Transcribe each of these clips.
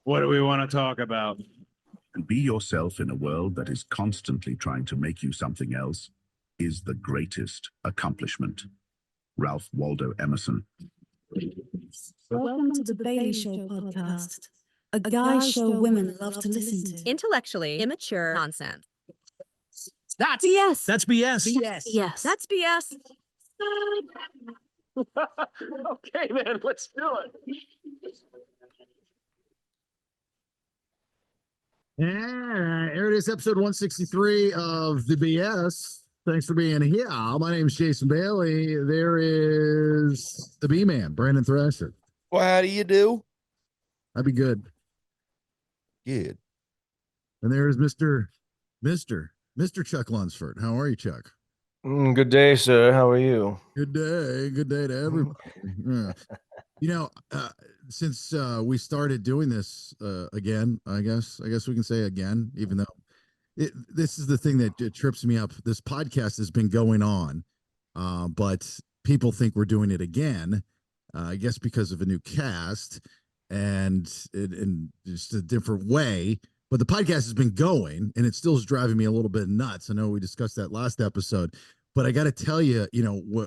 What do we want to talk about? And be yourself in a world that is constantly trying to make you something else is the greatest accomplishment. Ralph Waldo Emerson. Welcome to the Bailey Show podcast, a guy show women love to listen to. Intellectually immature nonsense. That's BS. That's BS. BS. Yes. That's BS. Okay, man, let's do it. Yeah, here it is, episode 163 of the BS. Thanks for being here. My name is Jason Bailey. There is the B-Man, Brandon Thrasher. Well, how do you do? I'd be good. Good. And there is Mr. Chuck Lunsford. How are you, Chuck? Good day, sir. How are you? Good day. Good day to everybody. Yeah. You know, since we started doing this again, I guess we can say again, even though this is the thing that trips me up. This podcast has been going on, but people think we're doing it again, I guess because of a new cast and just a different way. But the podcast has been going, and it still is driving me a little bit nuts. I know we discussed that last episode, but I got to tell you,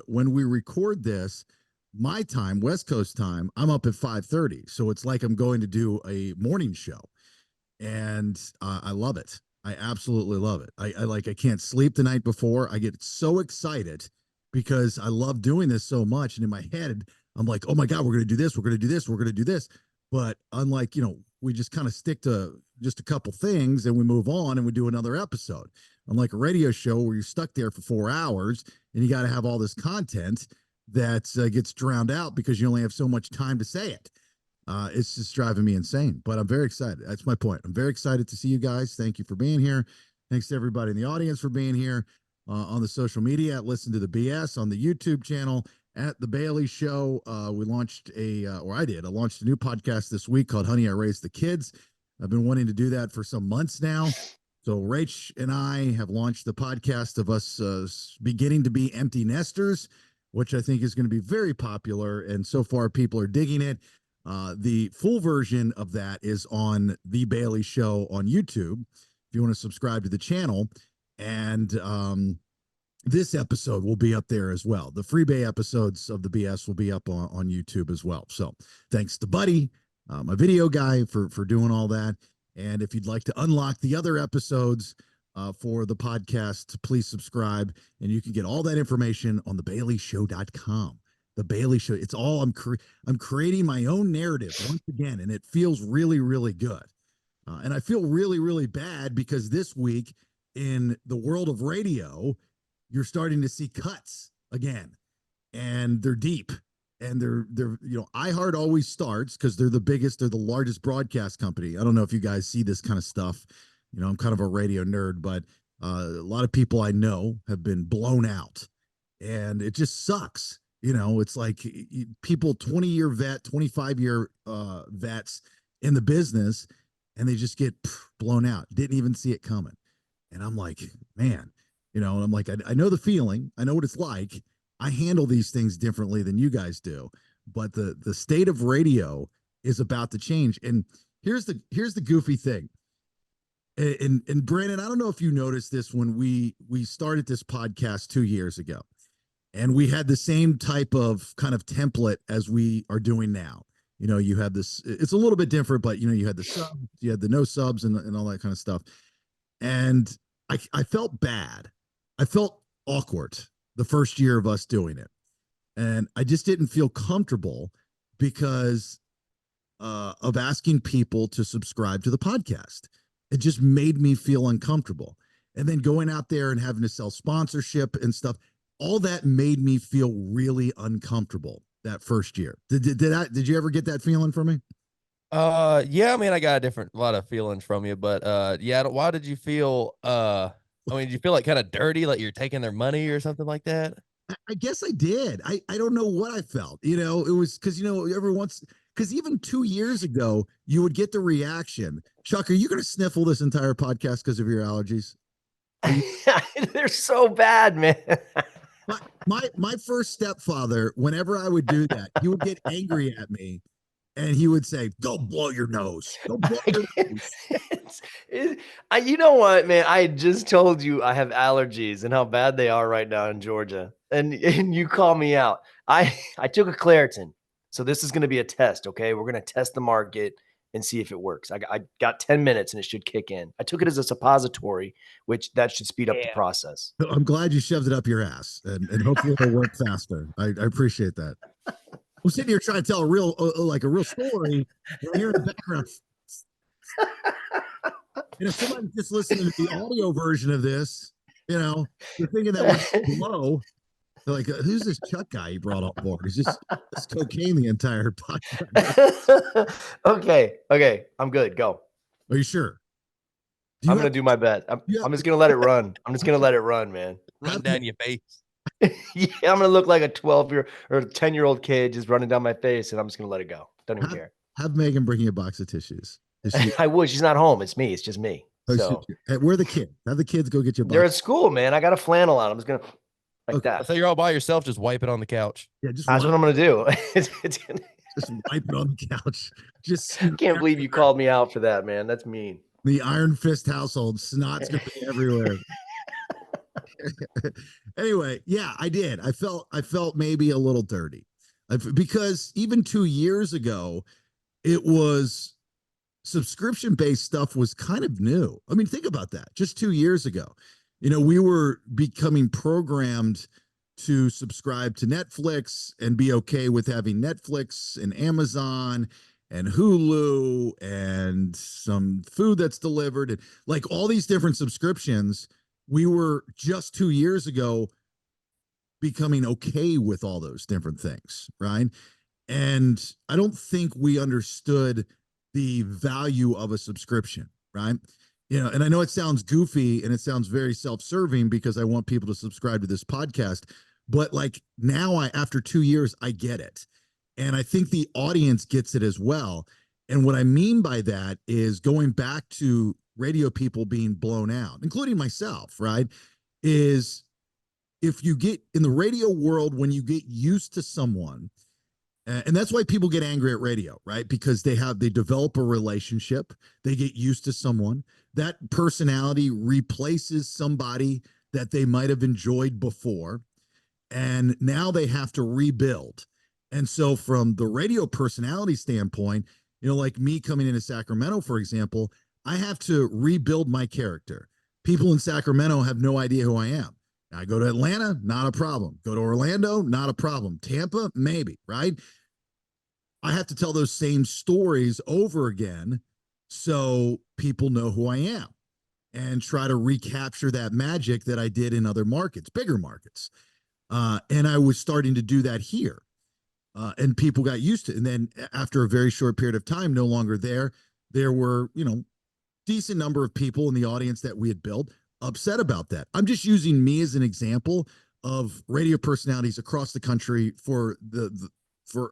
when we record this, my time, West Coast time, I'm up at 5:30. So it's like I'm going to do a morning show, and I love it. I absolutely love it. I can't sleep the night before. I get so excited because I love doing this so much. And in my head, I'm like, oh my God, we're going to do this. We're going to do this. We're going to do this. But unlike, we just kind of stick to just a couple things and we move on and we do another episode. Unlike a radio show where you're stuck there for 4 hours and you got to have all this content that gets drowned out because you only have so much time to say it. It's just driving me insane, but I'm very excited. That's my point. I'm very excited to see you guys. Thank you for being here. Thanks to everybody in the audience for being here on the social media. Listen to the BS on the YouTube channel at the Bailey Show. We launched I launched a new podcast this week called Honey, I Raised the Kids. I've been wanting to do that for some months now. So Rach and I have launched the podcast of us beginning to be empty nesters, which I think is going to be very popular. And so far people are digging it. The full version of that is on The Bailey Show on YouTube, if you want to subscribe to the channel. And this episode will be up there as well. The Freebay episodes of the BS will be up on YouTube as well. So thanks to Buddy, my video guy, for doing all that. And if you'd like to unlock the other episodes for the podcast, please subscribe. And you can get all that information on thebaileyshow.com. The Bailey Show. It's all I'm creating my own narrative once again, and it feels really, really good. And I feel really, really bad because this week in the world of radio, you're starting to see cuts again, and they're deep, and they're iHeart always starts because they're the largest broadcast company. I don't know if you guys see this kind of stuff. I'm kind of a radio nerd, but a lot of people I know have been blown out, and it just sucks. It's like people 20-year vet, 25-year vets in the business, and they just get blown out. Didn't even see it coming. And I'm like, man, and I'm like, I know the feeling. I know what it's like. I handle these things differently than you guys do. But the state of radio is about to change. And here's the goofy thing. And Brandon, I don't know if you noticed this when we started this podcast 2 years ago. And we had the same type of kind of template as we are doing now. You had this, it's a little bit different, but you had the subs, you had the no subs and all that kind of stuff. And I felt bad. I felt awkward the first year of us doing it. And I just didn't feel comfortable because of asking people to subscribe to the podcast. It just made me feel uncomfortable. And then going out there and having to sell sponsorship and stuff, all that made me feel really uncomfortable that first year. Did you ever get that feeling from me? Yeah, I mean, I got a lot of feelings from you, but yeah, why did you feel did you feel like kind of dirty, like you're taking their money or something like that? I guess I did. I don't know what I felt. It was because because even 2 years ago you would get the reaction, Chuck, are you going to sniffle this entire podcast because of your allergies? They're so bad, man. My first stepfather, whenever I would do that, he would get angry at me And he would say, "Don't blow your nose. Don't blow your nose." You know what, man? I just told you I have allergies and how bad they are right now in Georgia, and you call me out. I took a Claritin, so this is going to be a test. Okay, we're going to test the market and see if it works. I got 10 minutes and it should kick in. I took it as a suppository, which that should speed up the process. I'm glad you shoved it up your ass, and hopefully it'll work faster. I appreciate that. I'm sitting here trying to tell a real like a real story. You're hearing the background. And if somebody's just listening to the audio version of this, you're thinking that we're low. They're like, who's this Chuck guy he brought on board? He's just cocaine the entire podcast. Okay, I'm good. Go. Are you sure? I'm gonna do my best. I'm just gonna let it run. I'm just gonna let it run, man. Run down your face. Yeah, I'm gonna look like a 12-year or 10-year-old kid just running down my face, and I'm just gonna let it go. Don't even care. Have Megan bring you a box of tissues. I would. She's not home. It's me. It's just me. So where are the kids? Have the kids go get you a box. They're at school, man. I got a flannel on. I'm just gonna that. So you're all by yourself. Just wipe it on the couch. Yeah, that's what I'm gonna do. Just wipe it on the couch. I can't believe you called me out for that, man. That's mean. The Iron Fist household, snot's gonna be everywhere. Anyway, yeah, I did. I felt maybe a little dirty because even 2 years ago, it was subscription-based stuff was kind of new. I mean, think about that. Just 2 years ago, we were becoming programmed to subscribe to Netflix and be okay with having Netflix and Amazon and Hulu and some food that's delivered and like all these different subscriptions. We were just 2 years ago becoming okay with all those different things, right? And I don't think we understood the value of a subscription, right? And I know it sounds goofy and it sounds very self-serving because I want people to subscribe to this podcast, but like now after 2 years, I get it. And I think the audience gets it as well. And what I mean by that is going back to radio people being blown out, including myself, right? Is if you get in the radio world, when you get used to someone, and that's why people get angry at radio, right? Because they develop a relationship, they get used to someone, that personality replaces somebody that they might have enjoyed before, and now they have to rebuild. And so from the radio personality standpoint, like me coming into Sacramento, for example, I have to rebuild my character. People in Sacramento have no idea who I am. I go to Atlanta, not a problem. Go to Orlando, not a problem. Tampa, maybe, right? I have to tell those same stories over again so people know who I am and try to recapture that magic that I did in other markets, bigger markets. And I was starting to do that here. And people got used to it. And then after a very short period of time, no longer there were, decent number of people in the audience that we had built upset about that. I'm just using me as an example of radio personalities across the country for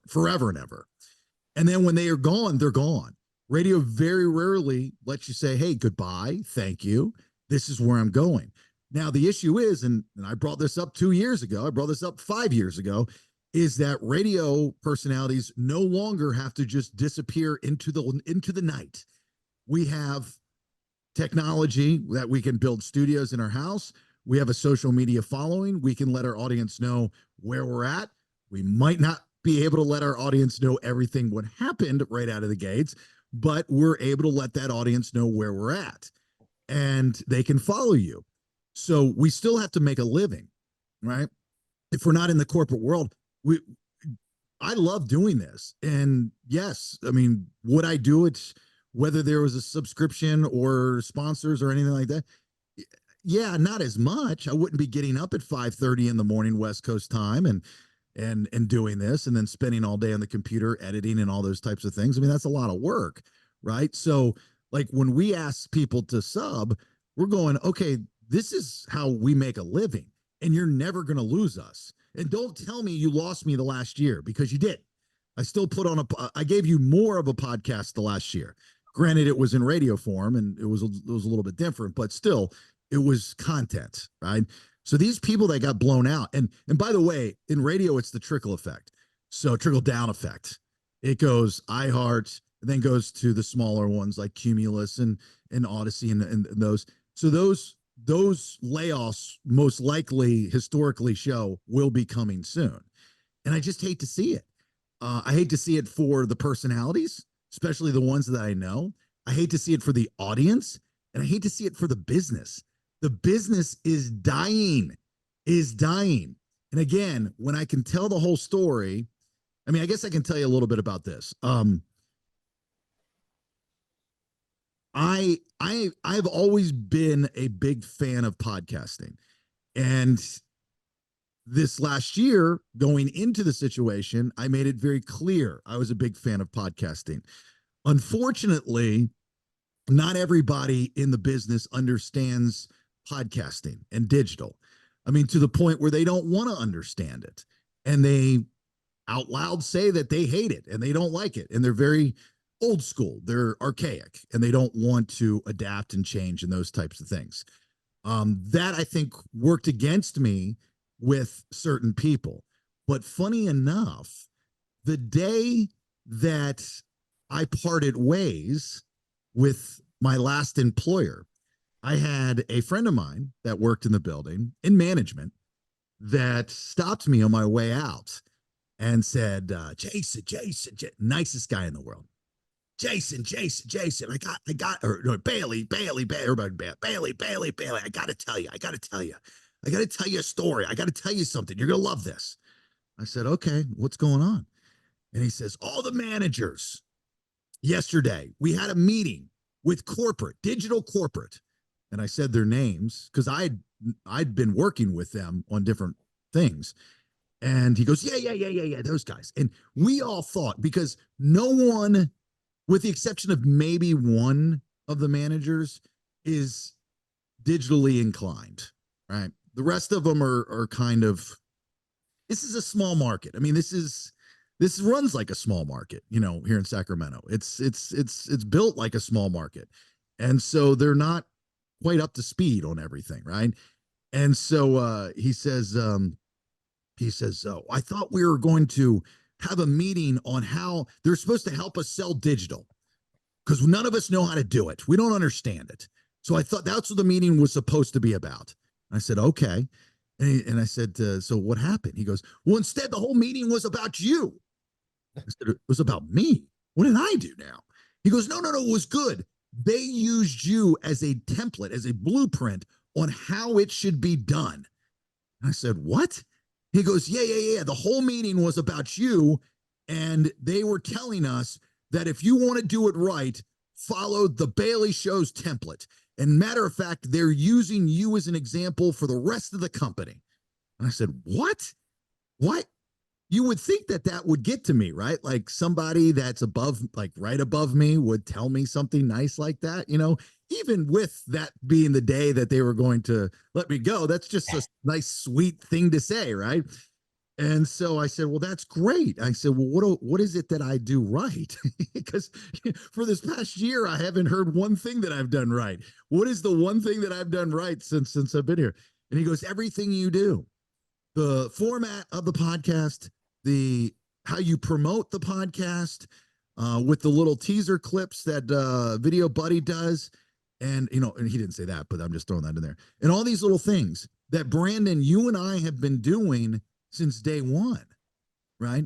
forever and ever. And then when they are gone, they're gone. Radio very rarely lets you say, hey, goodbye, thank you. This is where I'm going. Now, the issue is, and I brought this up 2 years ago, I brought this up 5 years ago, is that radio personalities no longer have to just disappear into the night. We have technology that we can build studios in our house. We have a social media following. We can let our audience know where we're at. We might not be able to let our audience know everything what happened right out of the gates, but we're able to let that audience know where we're at and they can follow you. So we still have to make a living, right? If we're not in the corporate world, I love doing this. And yes, I mean, would I do it whether there was a subscription or sponsors or anything like that? Yeah, not as much. I wouldn't be getting up at 5:30 in the morning West Coast time and doing this and then spending all day on the computer editing and all those types of things. I mean, that's a lot of work, right? So like when we ask people to sub, we're going, okay, this is how we make a living and you're never going to lose us. And don't tell me you lost me the last year, because you did. I still put on I gave you more of a podcast the last year. Granted, it was in radio form and it was a little bit different, but still it was content, right? So these people that got blown out, and by the way, in radio, it's the trickle effect. So trickle down effect. it goes iHeart, and then goes to the smaller ones like Cumulus and Odyssey and those. So those layoffs most likely historically show will be coming soon. And I just hate to see it. I hate to see it for the personalities, especially the ones that I know. I hate to see it for the audience, and I hate to see it for the business. The business is dying. And again, when I can tell the whole story, I mean, I guess I can tell you a little bit about this. I've always been a big fan of podcasting, and this last year, going into the situation, I made it very clear I was a big fan of podcasting. Unfortunately, not everybody in the business understands podcasting and digital. I mean, to the point where they don't want to understand it, and they out loud say that they hate it and they don't like it, and they're very old school, they're archaic, and they don't want to adapt and change and those types of things. That I think worked against me with certain people. But funny enough, the day that I parted ways with my last employer, I had a friend of mine that worked in the building in management that stopped me on my way out and said, Jason, nicest guy in the world. Jason, I got, or no, Bailey, everybody, Bailey, I got to tell you a story. I got to tell you something. You're going to love this. I said, okay, what's going on? And he says, all the managers yesterday, we had a meeting with digital corporate. And I said their names because I'd been working with them on different things. And he goes, yeah, those guys. And we all thought, because no one, with the exception of maybe one of the managers, is digitally inclined, right? The rest of them are kind of, this is a small market. I mean, this runs like a small market, here in Sacramento. It's built like a small market. And so they're not quite up to speed on everything, right? And so he says, I thought we were going to have a meeting on how they're supposed to help us sell digital, because none of us know how to do it. We don't understand it. So I thought that's what the meeting was supposed to be about. I said, okay. And I said, so what happened? He goes, well, instead, the whole meeting was about you. I said, it was about me. What did I do now? He goes, no, it was good. They used you as a template, as a blueprint on how it should be done. And I said, what? He goes, yeah. The whole meeting was about you. And they were telling us that if you want to do it right, follow the Bailey Show's template. And matter of fact, they're using you as an example for the rest of the company. And I said, what? You would think that would get to me, right? Like somebody that's right above me would tell me something nice like that, even with that being the day that they were going to let me go. That's just a nice, sweet thing to say, right? And so I said, well, that's great. I said, well, what is it that I do right? Because for this past year, I haven't heard one thing that I've done right. What is the one thing that I've done right since I've been here? And he goes, everything you do, the format of the podcast, how you promote the podcast, with the little teaser clips that Video Buddy does. And, and he didn't say that, but I'm just throwing that in there. And all these little things that Branden, you and I have been doing since day one, right?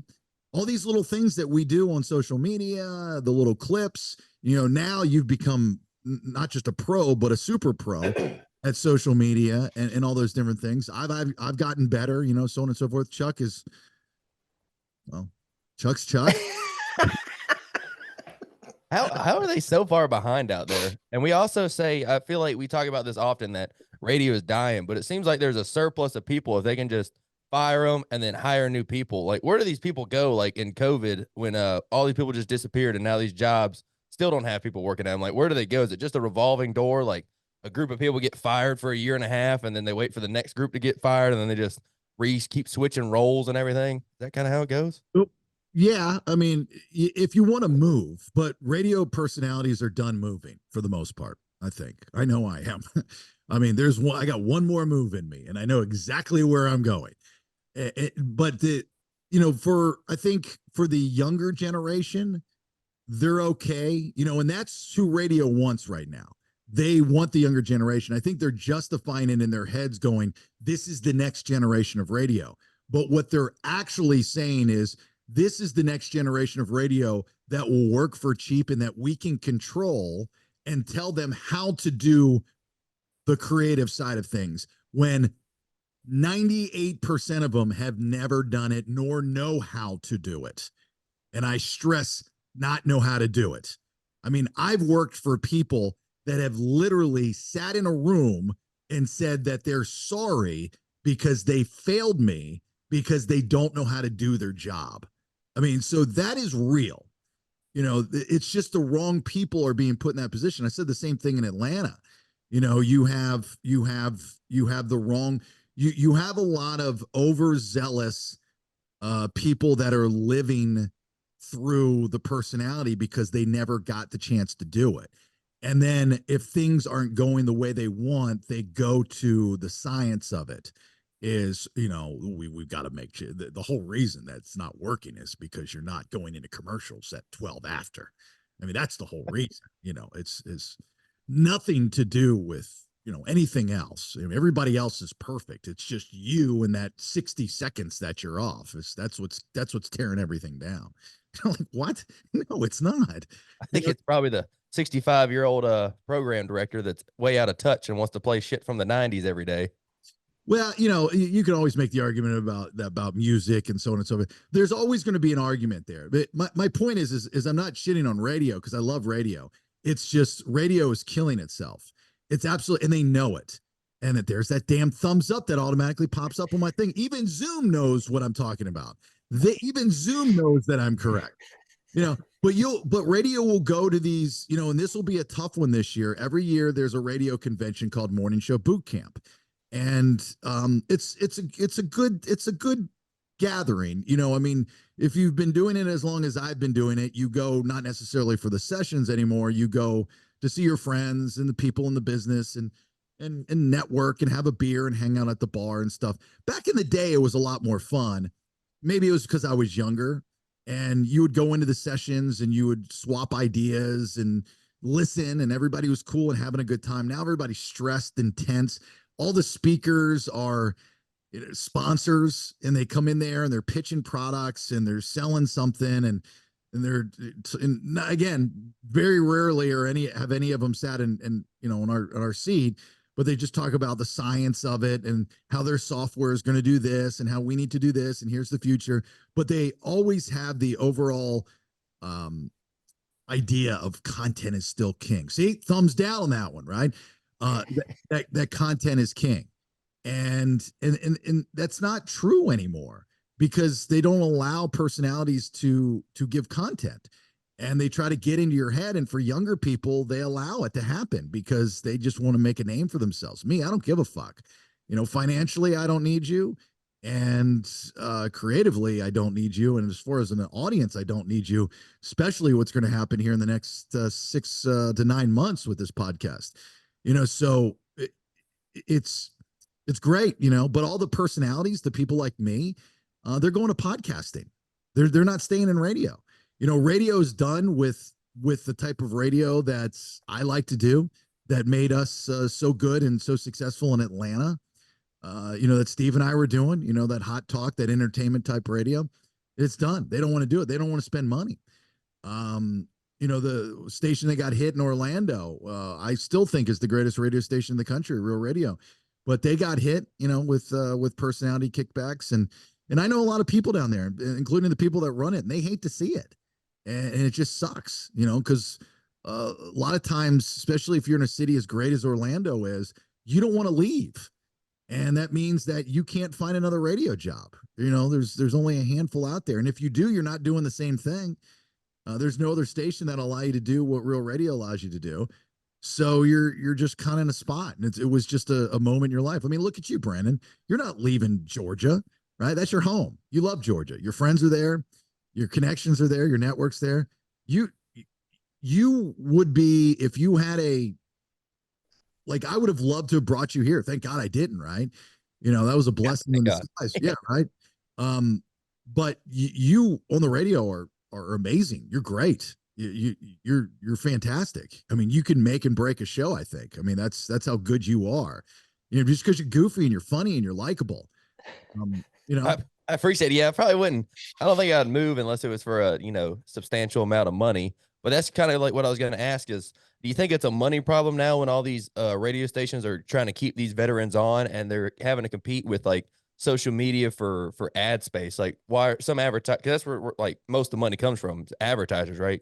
All these little things that we do on social media, the little clips, now you've become not just a pro, but a super pro at social media and all those different things. I've gotten better, so on and so forth. Chuck's Chuck. How are they so far behind out there? And we also say, I feel like we talk about this often, that radio is dying, but it seems like there's a surplus of people if they can just fire them and then hire new people. Like, where do these people go? Like in COVID, when all these people just disappeared and now these jobs still don't have people working at them. Like, where do they go? Is it just a revolving door? Like a group of people get fired for a year and a half and then they wait for the next group to get fired and then they just keep switching roles and everything? Is that kind of how it goes? Yeah, I mean, if you want to move, but radio personalities are done moving for the most part, I think. I know I am. I mean, I got one more move in me, and I know exactly where I'm going. But I think for the younger generation, they're okay, and that's who radio wants right now. They want the younger generation. I think they're justifying it in their heads going, this is the next generation of radio. But what they're actually saying is, this is the next generation of radio that will work for cheap and that we can control and tell them how to do the creative side of things, when 98% of them have never done it nor know how to do it. And I stress, not know how to do it. I mean, I've worked for people that have literally sat in a room and said that they're sorry because they failed me because they don't know how to do their job. I mean, so that is real. It's just the wrong people are being put in that position. I said the same thing in Atlanta. You have the wrong, you have a lot of overzealous people that are living through the personality because they never got the chance to do it. And then if things aren't going the way they want, they go to the science of it. Is, we've got to make sure the whole reason that's not working is because you're not going into commercials at 12 after. I mean, that's the whole reason. It's nothing to do with, anything else. I mean, everybody else is perfect. It's just you and that 60 seconds that you're off. That's what's tearing everything down. Like, what? No, it's not. I think it's probably the 65-year-old program director that's way out of touch and wants to play shit from the 90s every day. Well, you can always make the argument about music and so on and so forth. There's always going to be an argument there. But my point is I'm not shitting on radio because I love radio. It's just radio is killing itself. It's absolutely, and they know it. And that there's that damn thumbs up that automatically pops up on my thing. Even Zoom knows what I'm talking about. Even Zoom knows that I'm correct. But radio will go to these, and this will be a tough one this year. Every year there's a radio convention called Morning Show Boot Camp. And it's a good gathering. I mean, if you've been doing it as long as I've been doing it, you go not necessarily for the sessions anymore. You go to see your friends and the people in the business and network and have a beer and hang out at the bar and stuff. Back in the day, it was a lot more fun. Maybe it was because I was younger, and you would go into the sessions and you would swap ideas and listen, and everybody was cool and having a good time. Now everybody's stressed and tense. All the speakers are sponsors, and they come in there and they're pitching products and they're selling something, and again, very rarely have any of them sat in our seat, but they just talk about the science of it and how their software is going to do this and how we need to do this and here's the future. But they always have the overall idea of content is still king. See, thumbs down on that one, right? That content is king, and that's not true anymore because they don't allow personalities to give content, and they try to get into your head. And for younger people, they allow it to happen because they just want to make a name for themselves. Me, I don't give a fuck. Financially, I don't need you, and creatively, I don't need you, and as far as an audience, I don't need you. Especially what's going to happen here in the next 6 to 9 months with this podcast. So it's great, but all the personalities, the people like me, they're going to podcasting. They're not staying in radio. Radio is done with the type of radio that's I like to do that made us so good and so successful in Atlanta. That Steve and I were doing, that hot talk, that entertainment type radio. It's done. They don't want to do it. They don't want to spend money. The station that got hit in Orlando, I still think is the greatest radio station in the country, Real Radio. But they got hit, with personality kickbacks. And I know a lot of people down there, including the people that run it, and they hate to see it. And it just sucks, because a lot of times, especially if you're in a city as great as Orlando is, you don't want to leave. And that means that you can't find another radio job. There's only a handful out there. And if you do, you're not doing the same thing. There's no other station that allow you to do what Real Radio allows you to do. So you're just kind of in a spot. And it was just a moment in your life. I mean, look at you, Branden. You're not leaving Georgia, right? That's your home. You love Georgia. Your friends are there. Your connections are there. Your network's there. You would be, if you had I would have loved to have brought you here. Thank God I didn't, right? That was a blessing in disguise. Yeah, right. but you on the radio are amazing. You're great. You're fantastic. I mean, you can make and break a show. I think. I mean, that's how good you are. You know, just because you're goofy and you're funny and you're likable. You know, I appreciate it. Yeah, I probably wouldn't. I don't think I'd move unless it was for a, substantial amount of money. But that's kind of like what I was going to ask is, do you think it's a money problem now when all these radio stations are trying to keep these veterans on and they're having to compete with like social media for ad space? Like why are some advertise? Because that's where like most of the money comes from, advertisers, right?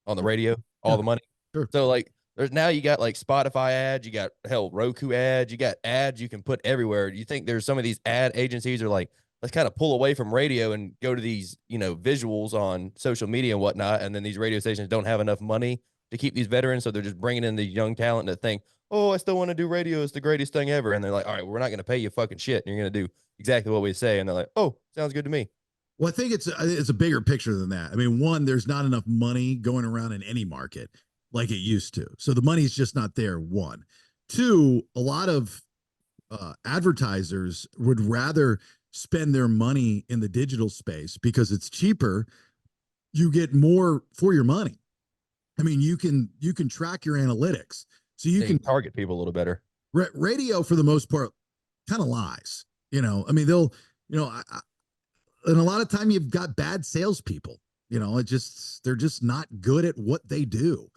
On the radio, all the money. Sure. So like there's now you got like Spotify ads, you got Roku ads, you got ads you can put everywhere. Do you think there's some of these ad agencies are like, let's kind of pull away from radio and go to these, visuals on social media and whatnot. And then these radio stations don't have enough money to keep these veterans. So they're just bringing in the young talent that think, oh, I still want to do radio. It's the greatest thing ever. And they're like, all right, we're not going to pay you fucking shit. And you're going to do exactly what we say. And they're like, oh, sounds good to me. well, I think it's a bigger picture than that. I mean, one, there's not enough money going around in any market like it used to. So the money's just not there. One, two, a lot of advertisers would rather spend their money in the digital space because it's cheaper. You get more for your money. I mean, you can track your analytics, so you can target people a little better. Radio for the most part kind of lies. I mean, they'll, and a lot of time you've got bad salespeople. They're just not good at what they do,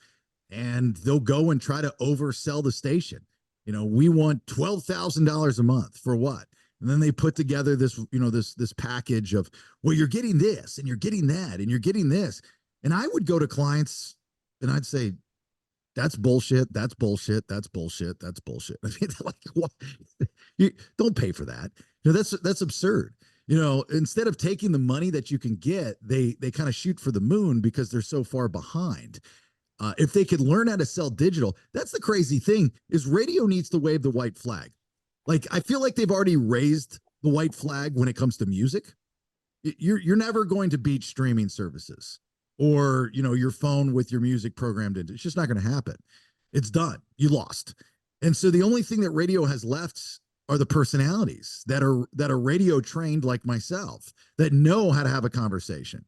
and they'll go and try to oversell the station. We want $12,000 a month for what? And then they put together this, this package of, well, you're getting this and you're getting that and you're getting this. And I would go to clients and I'd say, that's bullshit. That's bullshit. That's bullshit. That's bullshit. I mean, like, what? You don't pay for that. That's absurd. Instead of taking the money that you can get, they kind of shoot for the moon because they're so far behind. If they could learn how to sell digital, that's the crazy thing is radio needs to wave the white flag. Like, I feel like they've already raised the white flag when it comes to music. You're never going to beat streaming services or, your phone with your music programmed into. It's just not going to happen. It's done. You lost. And so the only thing that radio has left are the personalities that are radio trained like myself, that know how to have a conversation.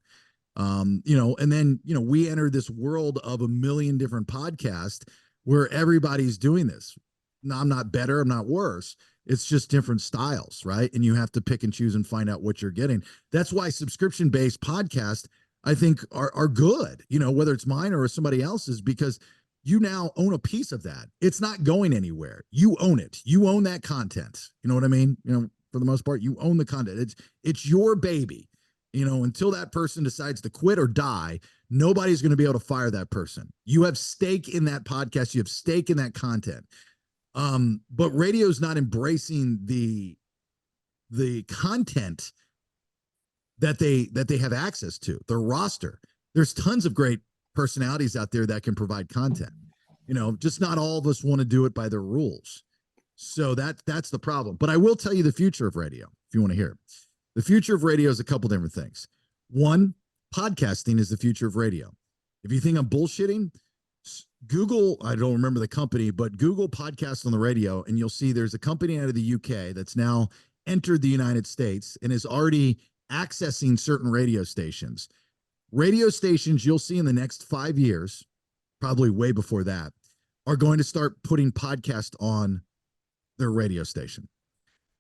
And then, we enter this world of a million different podcasts where everybody's doing this. No, I'm not better. I'm not worse. It's just different styles, right? And you have to pick and choose and find out what you're getting. That's why subscription-based podcasts, I think, are good, whether it's mine or somebody else's, because you now own a piece of that. It's not going anywhere. You own it. You own that content. You know what I mean? For the most part, you own the content. It's your baby. Until that person decides to quit or die, nobody's going to be able to fire that person. You have stake in that podcast. You have stake in that content. But radio's not embracing the content that they have access to, their roster. There's tons of great personalities out there that can provide content. Just not all of us want to do it by their rules. So that's the problem. But I will tell you the future of radio, if you want to hear it. The future of radio is a couple different things. One, podcasting is the future of radio. If you think I'm bullshitting, Google, I don't remember the company, but Google podcast on the radio, and you'll see there's a company out of the UK that's now entered the United States and is already accessing certain radio stations. Radio stations you'll see in the next 5 years, probably way before that, are going to start putting podcasts on their radio station.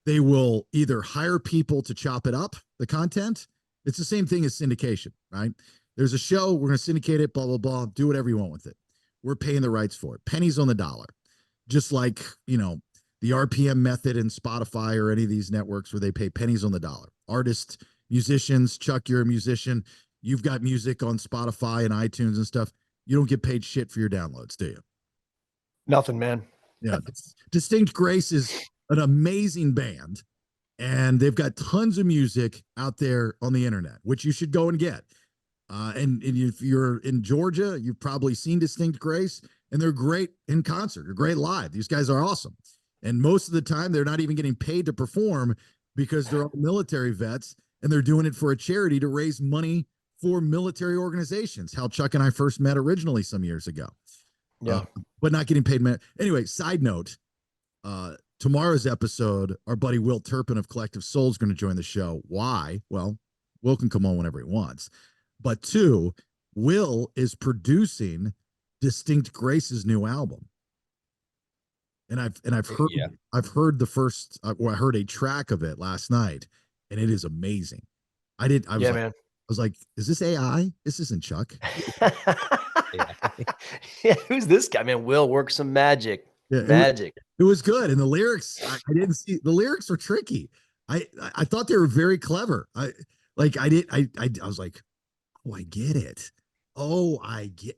They will either hire people to chop it up, the content. It's the same thing as syndication, right? There's a show, we're going to syndicate it, blah, blah, blah, do whatever you want with it. We're paying the rights for it. Pennies on the dollar. Just like, the RPM method in Spotify or any of these networks where they pay pennies on the dollar. Artists, musicians, Chuck, you're a musician. You've got music on Spotify and iTunes and stuff. You don't get paid shit for your downloads, do you? Nothing, man. Yeah. Distinct Grace is an amazing band, and they've got tons of music out there on the internet, which you should go and get. And if you're in Georgia, you've probably seen Distinct Grace, and they're great in concert. They're great live. These guys are awesome. And most of the time, they're not even getting paid to perform because they're all military vets, and they're doing it for a charity to raise money for military organizations. How Chuck and I first met originally some years ago. Yeah. But not getting paid. Anyway, side note, tomorrow's episode, our buddy Will Turpin of Collective Soul is going to join the show. Why? Well, Will can come on whenever he wants. But two, Will is producing Distinct Grace's new album. And I've heard Yeah. I've heard the first I heard a track of it last night, and it is amazing. I was like, man. I was like, is this AI? This isn't Chuck. Yeah, who's this guy? Man, Will work some magic. Yeah, Magic. It was good, and the lyrics I didn't see. The lyrics were tricky. I thought they were very clever. I was like, oh, I get it. Oh,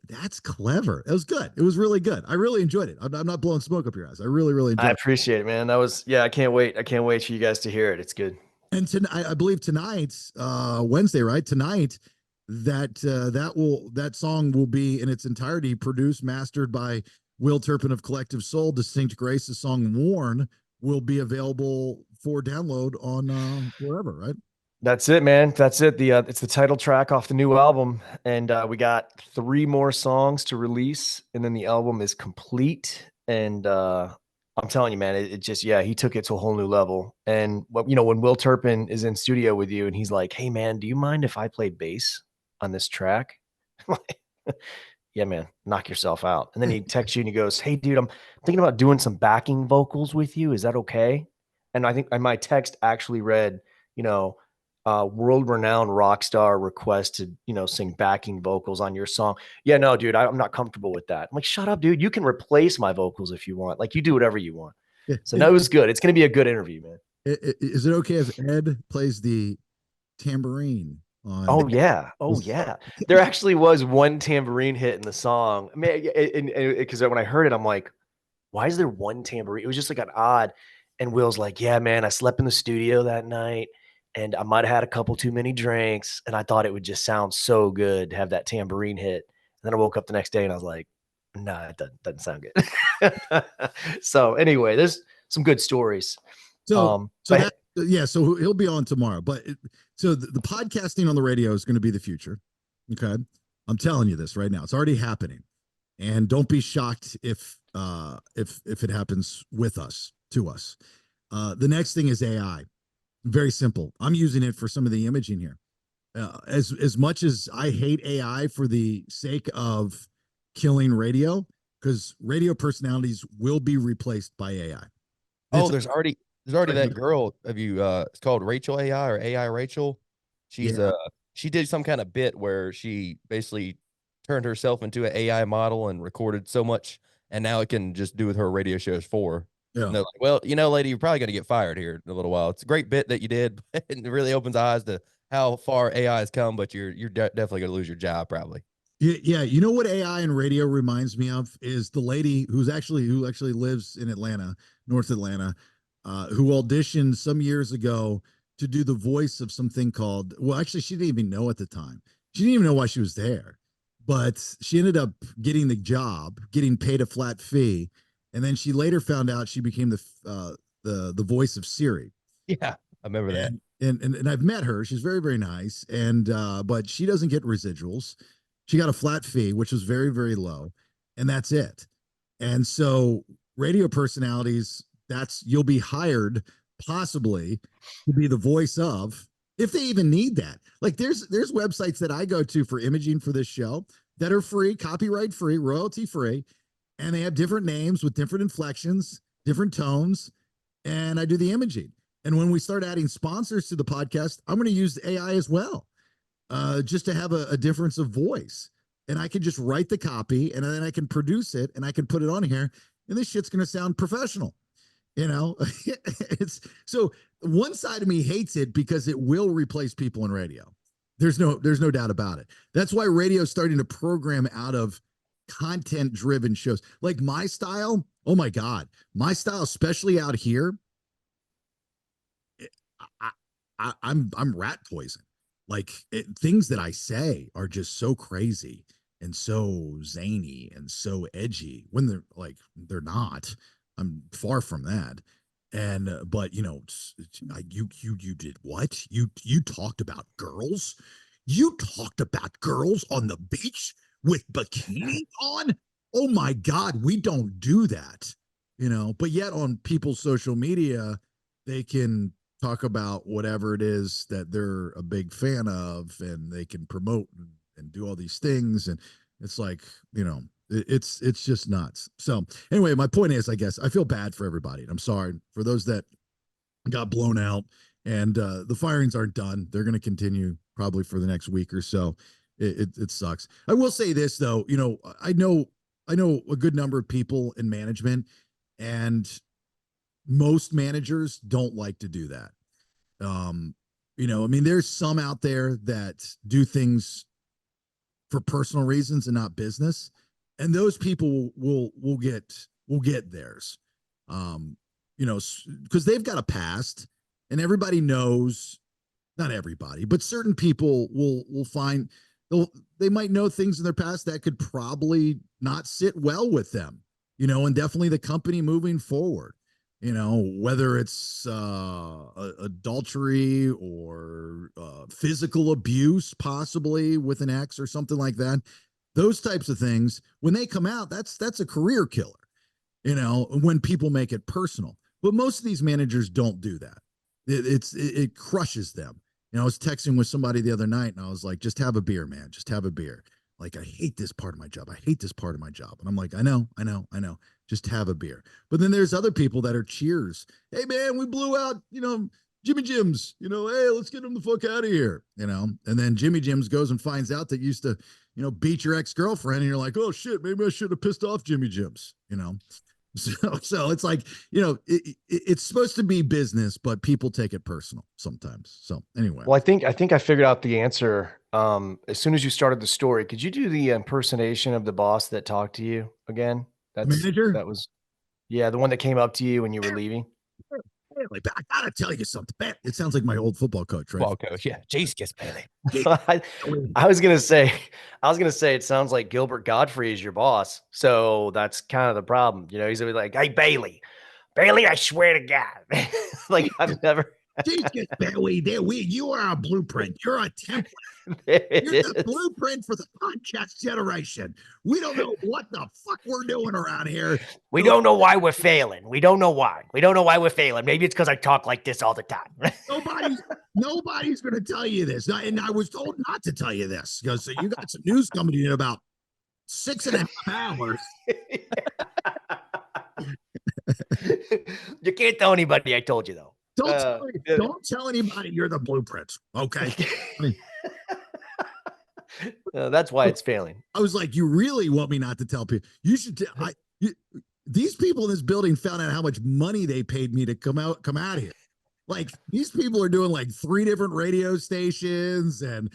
that's clever. It was good. It was really good. I really enjoyed it. I'm not blowing smoke up your ass. I really enjoyed I it. appreciate it, man. I can't wait. I can't wait for you guys to hear it. It's good. And I believe tonight's Wednesday, right? Tonight, that song will be in its entirety produced, mastered by Will Turpin of Collective Soul. Distinct Grace, the song "Worn" will be available for download on wherever, right? That's it, man. That's it. It's the title track off the new album, and we got 3 more songs to release, and then the album is complete. And I'm telling you, man, it just he took it to a whole new level. And when Will Turpin is in studio with you, and he's like, "Hey, man, do you mind if I play bass on this track?" I'm like, yeah, man, knock yourself out. And then he texts you and he goes, "Hey, dude, I'm thinking about doing some backing vocals with you. Is that okay?" And I think my text actually read, world-renowned rock star request to, sing backing vocals on your song. Yeah, no, dude, I'm not comfortable with that. I'm like, shut up, dude. You can replace my vocals if you want. Like, you do whatever you want. Yeah, so that was good. It's going to be a good interview, man. Is it okay if Ed plays the tambourine on? Oh yeah. Oh yeah. There actually was one tambourine hit in the song. Man, because when I heard it, I'm like, why is there one tambourine? It was just like an odd. And Will's like, yeah, man, I slept in the studio that night and I might have had a couple too many drinks. And I thought it would just sound so good to have that tambourine hit. And then I woke up the next day and I was like, nah, it doesn't sound good. So anyway, there's some good stories. So he'll be on tomorrow. But the podcasting on the radio is going to be the future. Okay. I'm telling you this right now. It's already happening. And don't be shocked if it happens with us, to us. The next thing is AI. Very simple. I'm using it for some of the imaging here. As much as I hate AI for the sake of killing radio, because radio personalities will be replaced by AI. Oh, there's already that girl. Have you? It's called Rachel AI or AI Rachel. She's she did some kind of bit where she basically turned herself into an AI model and recorded so much, and now it can just do with her radio shows for her. Yeah. And they're like, well, lady, you're probably going to get fired here in a little while. It's a great bit that you did. It really opens eyes to how far AI has come, but you're definitely going to lose your job probably. Yeah. You know what AI and radio reminds me of is the lady who actually lives in Atlanta, North Atlanta, who auditioned some years ago to do the voice of something called, well, actually, she didn't even know at the time. She didn't even know why she was there, but she ended up getting the job, getting paid a flat fee. And then she later found out she became the voice of Siri. Yeah, I remember that. And I've met her. She's very, very nice. And but she doesn't get residuals. She got a flat fee, which was very, very low. And that's it. And so radio personalities, you'll be hired possibly to be the voice of, if they even need that. Like there's websites that I go to for imaging for this show that are free, copyright free, royalty free. And they have different names with different inflections, different tones, and I do the imaging. And when we start adding sponsors to the podcast, I'm going to use the AI as well, just to have a difference of voice. And I can just write the copy, and then I can produce it, and I can put it on here, and this shit's going to sound professional. It's so one side of me hates it because it will replace people in radio. There's no doubt about it. That's why radio is starting to program out of content driven shows. Like my style, oh my god, my style, especially out here, I'm rat poison. Like things that I say are just so crazy and so zany and so edgy when they're not. I'm far from that. And but you did what? You talked about girls? You talked about girls on the beach with bikini on? Oh my God, we don't do that, but yet on people's social media, they can talk about whatever it is that they're a big fan of, and they can promote and do all these things. And it's like, it's just nuts. So anyway, my point is, I guess I feel bad for everybody. And I'm sorry for those that got blown out, and the firings aren't done. They're going to continue probably for the next week or so. It sucks. I will say this though, I know a good number of people in management, and most managers don't like to do that. I mean, there's some out there that do things for personal reasons and not business, and those people will get theirs. Because they've got a past, and everybody knows, not everybody, but certain people will find they might know things in their past that could probably not sit well with them, and definitely the company moving forward, whether it's adultery or physical abuse, possibly with an ex or something like that. Those types of things, when they come out, that's a career killer, when people make it personal. But most of these managers don't do that. It crushes them. I was texting with somebody the other night, and I was like, just have a beer, man. Just have a beer. Like, I hate this part of my job. I hate this part of my job. And I'm like, I know. Just have a beer. But then there's other people that are cheers. Hey, man, we blew out, Jimmy Jim's, hey, let's get him the fuck out of here, and then Jimmy Jim's goes and finds out that you used to, beat your ex-girlfriend, and you're like, oh shit, maybe I should have pissed off Jimmy Jim's, So it's like, it's supposed to be business, but people take it personal sometimes. So anyway. Well, I think I figured out the answer. As soon as you started the story, could you do the impersonation of the boss that talked to you again? Manager? That was, yeah, the one that came up to you when you were leaving. Bailey, I gotta tell you something. It sounds like my old football coach, right? Football coach, yeah. Jace gets Bailey. I was gonna say, it sounds like Gilbert Godfrey is your boss, so that's kind of the problem. He's gonna be like, "Hey, Bailey, I swear to God," like I've never. Jesus, Bailey, you are a blueprint. You're a template. You're the blueprint for the podcast generation. We don't know what the fuck we're doing around here. We don't know why we're failing. We don't know why. We're failing. Maybe it's because I talk like this all the time. Nobody's going to tell you this. And I was told not to tell you this because you got some news coming in about 6.5 hours. You can't tell anybody I told you, though. Don't tell anybody you're the blueprint. Okay. That's why it's failing. I was like, you really want me not to tell people? You should. These people in this building found out how much money they paid me to come out here. Like, these people are doing like 3 different radio stations, and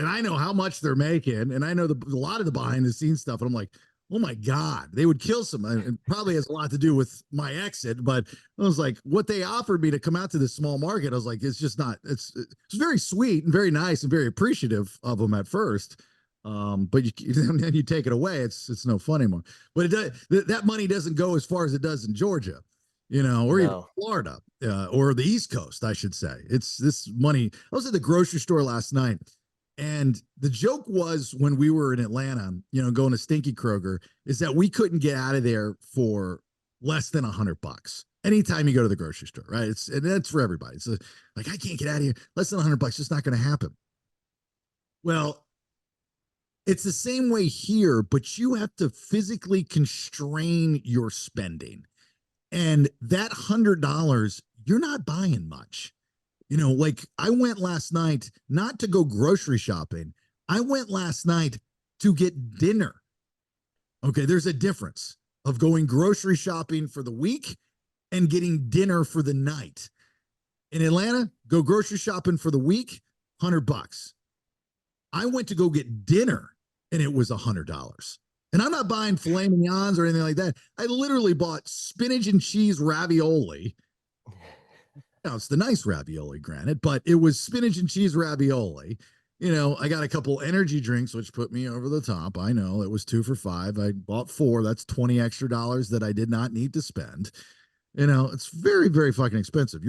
I know how much they're making, and I know a lot of the behind the scenes stuff. And I'm like, oh my God, they would kill someone. It probably has a lot to do with my exit, but I was like, what they offered me to come out to this small market, I was like, it's just not, it's very sweet and very nice and very appreciative of them at first. But then you take it away, it's no fun anymore. But that money doesn't go as far as it does in Georgia, or even Florida, or the East Coast, I should say. It's this money. I was at the grocery store last night, and the joke was, when we were in Atlanta, going to Stinky Kroger, is that we couldn't get out of there for less than $100. Anytime you go to the grocery store, right? And that's for everybody. It's like, I can't get out of here. Less than $100. It's not going to happen. Well, it's the same way here, but you have to physically constrain your spending. And that $100, you're not buying much. Like, I went last night not to go grocery shopping. I went last night to get dinner. Okay, there's a difference of going grocery shopping for the week and getting dinner for the night. In Atlanta, go grocery shopping for the week, $100. I went to go get dinner, and it was $100. And I'm not buying filet mignons or anything like that. I literally bought spinach and cheese ravioli. Now, it's the nice ravioli, granted, but it was spinach and cheese ravioli. I got a couple energy drinks, which put me over the top. I know it was 2 for $5. I bought 4. That's $20 extra that I did not need to spend. It's very, very fucking expensive.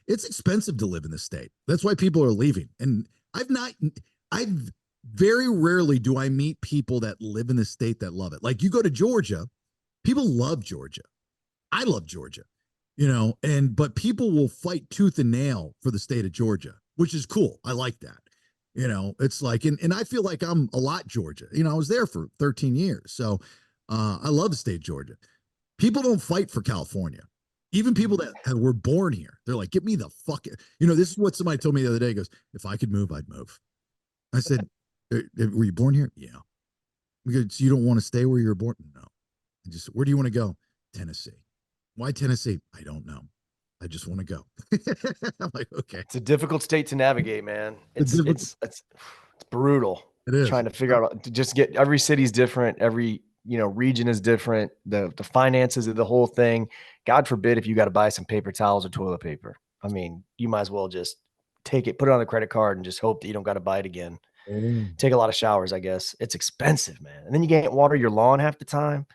It's expensive to live in this state. That's why people are leaving. And I've very rarely do I meet people that live in the state that love it. Like, you go to Georgia, people love Georgia. I love Georgia. you know, but people will fight tooth and nail for the state of Georgia, which is cool. I like that. You know, it's like, and I feel like I'm a lot Georgia. You know, I was there for 13 years. So I love the state of Georgia. People don't fight for California. Even people that were born here, they're like, get me the fuck. You know, this is what somebody told me the other day. He goes, if I could move, I'd move. I said, were you born here? Yeah. Because you don't want to stay where you were born? No. And just, where do you want to go? Tennessee. Why Tennessee? I don't know. I just want to go. I'm like, okay. It's a difficult state to navigate, man. It's brutal. It is. Trying to figure out to just get every city's different. Every, you know, region is different. The finances of the whole thing. God forbid if you got to buy some paper towels or toilet paper. I mean, you might as well just take it, put it on the credit card, and just hope that you don't got to buy it again. Take a lot of showers, I guess. It's expensive, man. And then you can't water your lawn half the time.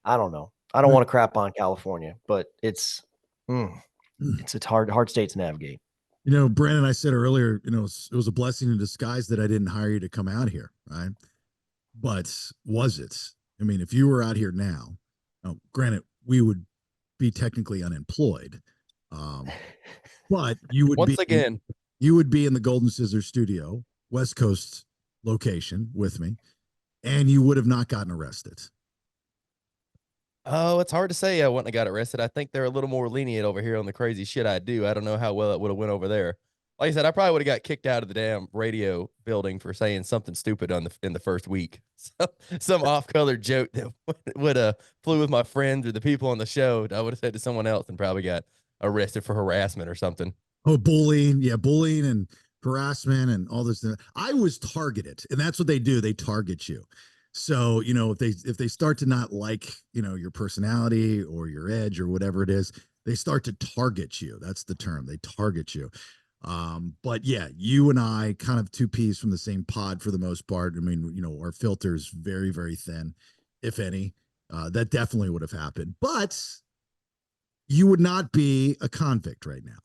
I don't know. I don't want to crap on California, but it's a hard state to navigate. You know, Brandon, I said earlier, you know, it was a blessing in disguise that I didn't hire you to come out here, right? But was it? I mean, if you were out here now, granted, we would be technically unemployed, but you would you would be in the Golden Scissors studio, West Coast location with me, and you would have not gotten arrested. Oh, it's hard to say I wouldn't have got arrested. I think they're a little more lenient over here on the crazy shit I do. I don't know how well it would have went over there. Like I said, I probably would have got kicked out of the damn radio building for saying something stupid in the first week. So, some off-color joke that would have flew with my friends or the people on the show. I would have said to someone else and probably got arrested for harassment or something. Oh, bullying. Yeah, bullying and harassment and all this. I was targeted, and that's what they do. They target you. So, you know, if they start to not like, you know, your personality or your edge or whatever it is, they start to target you. That's the term. They target you. But yeah, you and I kind of two peas from the same pod for the most part. I mean, you know, our filter's very, very thin, if any. That definitely would have happened. But you would not be a convict right now.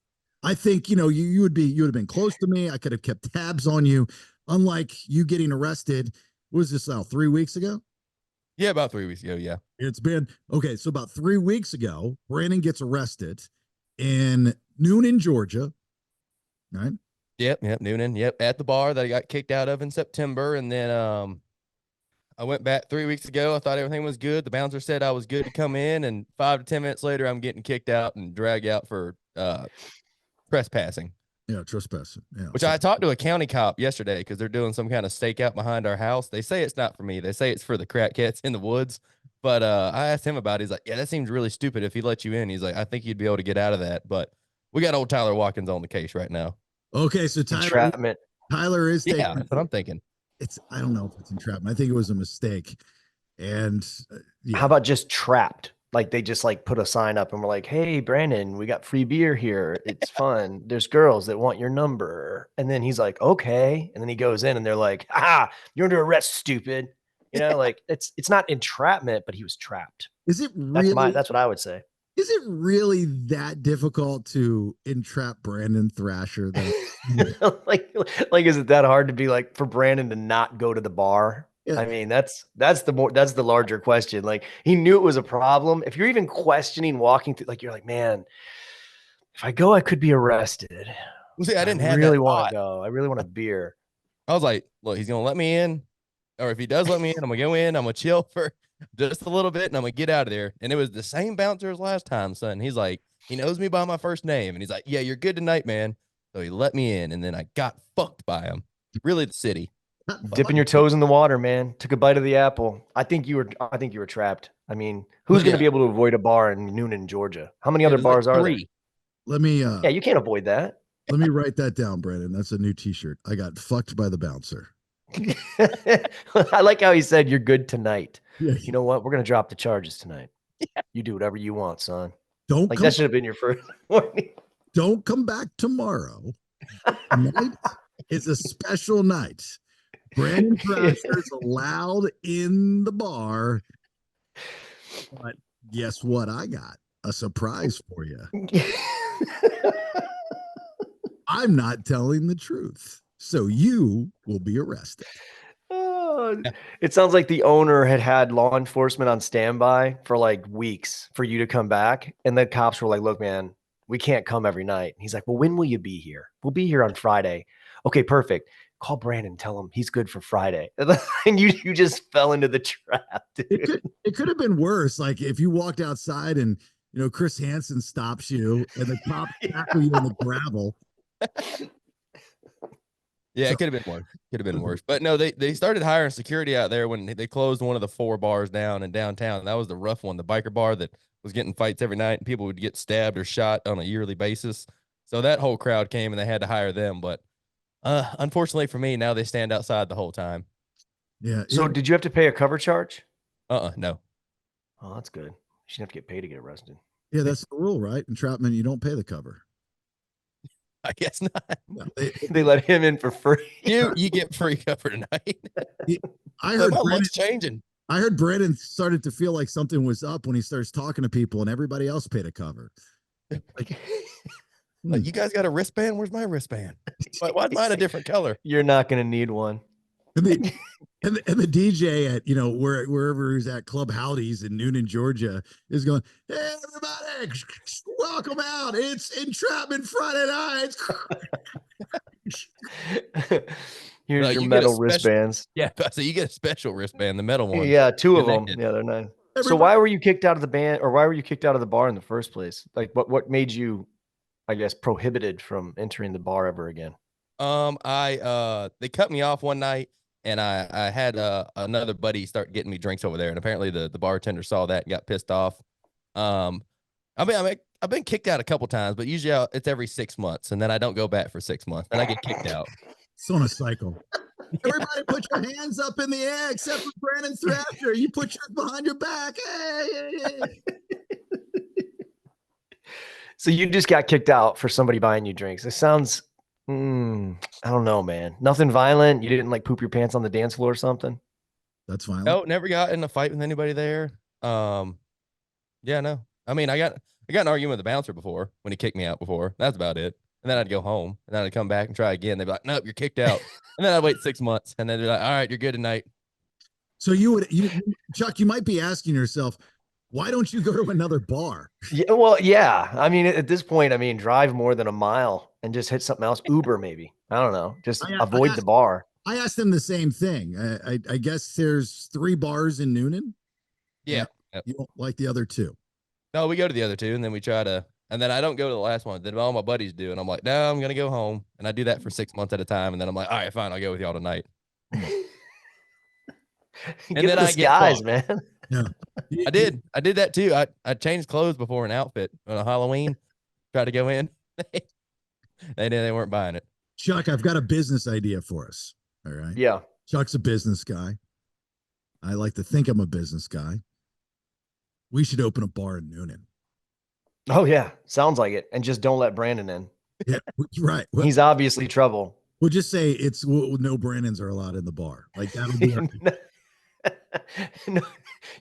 I think, you know, you would have been close to me. I could have kept tabs on you. Unlike you getting arrested. What was this now? 3 weeks ago? Yeah, about 3 weeks ago. Yeah. It's been okay. So about 3 weeks ago, Brandon gets arrested in Noonan, Georgia. Right. Yep. Noonan. Yep. At the bar that I got kicked out of in September. And then I went back 3 weeks ago. I thought everything was good. The bouncer said I was good to come in. And 5 to 10 minutes later, I'm getting kicked out and dragged out for trespassing. Yeah, trespassing. Yeah. Which I talked to a county cop yesterday because they're doing some kind of stakeout behind our house. They say it's not for me. They say it's for the crackheads in the woods. But I asked him about it. He's like, yeah, that seems really stupid if he let you in. He's like, I think you'd be able to get out of that. But we got old Tyler Watkins on the case right now. Okay, so Tyler is taking, yeah, that's what I'm thinking. I don't know if it's entrapment. I think it was a mistake. And How about just trapped? Like they just like put a sign up and we're like, hey, Brandon, we got free beer here. It's fun. There's girls that want your number. And then he's like, okay. And then he goes in and they're like, you're under arrest, stupid. You know, like it's not entrapment, but he was trapped. Is it really? That's what I would say. Is it really that difficult to entrap Brandon Thrasher? like, is it that hard to be like for Brandon to not go to the bar? Yeah. I mean, that's the larger question. Like he knew it was a problem. If you're even questioning walking through, like you're like, man, if I go, I could be arrested. Well, see, I didn't really want to go. I really want a beer. I was like, look, he's gonna let me in, or if he does let me in, I'm gonna go in. I'm gonna chill for just a little bit, and I'm gonna get out of there. And it was the same bouncer as last time, son. He's like, he knows me by my first name, and he's like, yeah, you're good tonight, man. So he let me in, and then I got fucked by him. Really, the city. Dipping your toes in the water, man. Took a bite of the apple. I think you were trapped. I mean, who's going to be able to avoid a bar in Noonan, Georgia? How many other bars are there? Let me yeah, you can't avoid that. Let me write that down, Brandon. That's a new t-shirt. I got fucked by the bouncer. I like how he said you're good tonight. Yeah. You know what? We're going to drop the charges tonight. Yeah. You do whatever you want, son. That should have been your first warning. Don't come back tomorrow. Tonight is a special night. Brandon Thrasher's allowed in the bar. But guess what? I got a surprise for you. I'm not telling the truth. So you will be arrested. Oh, Oh, it sounds like the owner had law enforcement on standby for like weeks for you to come back. And the cops were like, look, man, we can't come every night. He's like, well, when will you be here? We'll be here on Friday. Okay, perfect. Call Brandon, tell him he's good for Friday. And you just fell into the trap, dude. It could have been worse. Like if you walked outside and, you know, Chris Hansen stops you and the cops tackle you in the gravel. Yeah, it could have been worse. Could have been worse. But no, they started hiring security out there when they closed one of the 4 bars down in downtown. That was the rough one, the biker bar that was getting fights every night and people would get stabbed or shot on a yearly basis. So that whole crowd came and they had to hire them. But unfortunately for me, now they stand outside the whole time. Yeah. So did you have to pay a cover charge? No. Oh, that's good. You shouldn't have to get paid to get arrested. Yeah, that's the rule, right? Entrapment, you don't pay the cover. I guess not. No, They let him in for free. You get free cover tonight. I heard My Brandon, luck's changing. I heard Brandon started to feel like something was up when he starts talking to people and everybody else paid a cover. Like, you guys got a wristband? Where's my wristband? Why's mine a different color? You're not going to need one. And the DJ at, you know, wherever he's at, Club Howdy's in Noonan, Georgia, is going, hey, everybody, welcome out. It's Entrapment Friday nights. Here's Like, your you get a metal special- wristbands. Yeah, so you get a special wristband, the metal one. Yeah, 2 of them. Connected. Yeah, they're nice. So Everybody- why were you kicked out of the band, or why were you kicked out of the bar in the first place? Like, what made you, I guess, prohibited from entering the bar ever again? They cut me off one night, and I had another buddy start getting me drinks over there, and apparently the bartender saw that and got pissed off. I've been kicked out a couple times, but usually it's every 6 months, and then I don't go back for 6 months, and I get kicked out. It's on a cycle. Everybody put your hands up in the air except for Brandon Thrasher. You put yours behind your back. Hey. So you just got kicked out for somebody buying you drinks. It sounds, I don't know, man. Nothing violent. You didn't like poop your pants on the dance floor or something? That's fine. No, never got in a fight with anybody there. Yeah, no. I mean, I got in an argument with the bouncer before when he kicked me out before. That's about it. And then I'd go home, and then I'd come back and try again. They'd be like, nope, you're kicked out. And then I'd wait 6 months, and then they're like, all right, you're good tonight. So Chuck, you might be asking yourself, why don't you go to another bar? Yeah, well, yeah. I mean, at this point, I mean, drive more than a mile and just hit something else. Uber, maybe. I don't know. Just avoid the bar. I asked them the same thing. I guess there's 3 bars in Noonan. Yeah. You don't like the other 2. No, we go to the other 2, and then we try to, and then I don't go to the last one. Then all my buddies do, and I'm like, no, I'm going to go home. And I do that for 6 months at a time. And then I'm like, all right, fine, I'll go with y'all tonight. And then I I get guys, fucked. man. Yeah. I did that too. I changed clothes before an outfit on a Halloween. Tried to go in. They weren't buying it. Chuck, I've got a business idea for us. All right. Yeah. Chuck's a business guy. I like to think I'm a business guy. We should open a bar in Noonan. Oh, yeah. Sounds like it. And just don't let Brandon in. Yeah, right. Well, He's obviously trouble. we'll just say no Brandons are allowed in the bar. Like that'll be our No,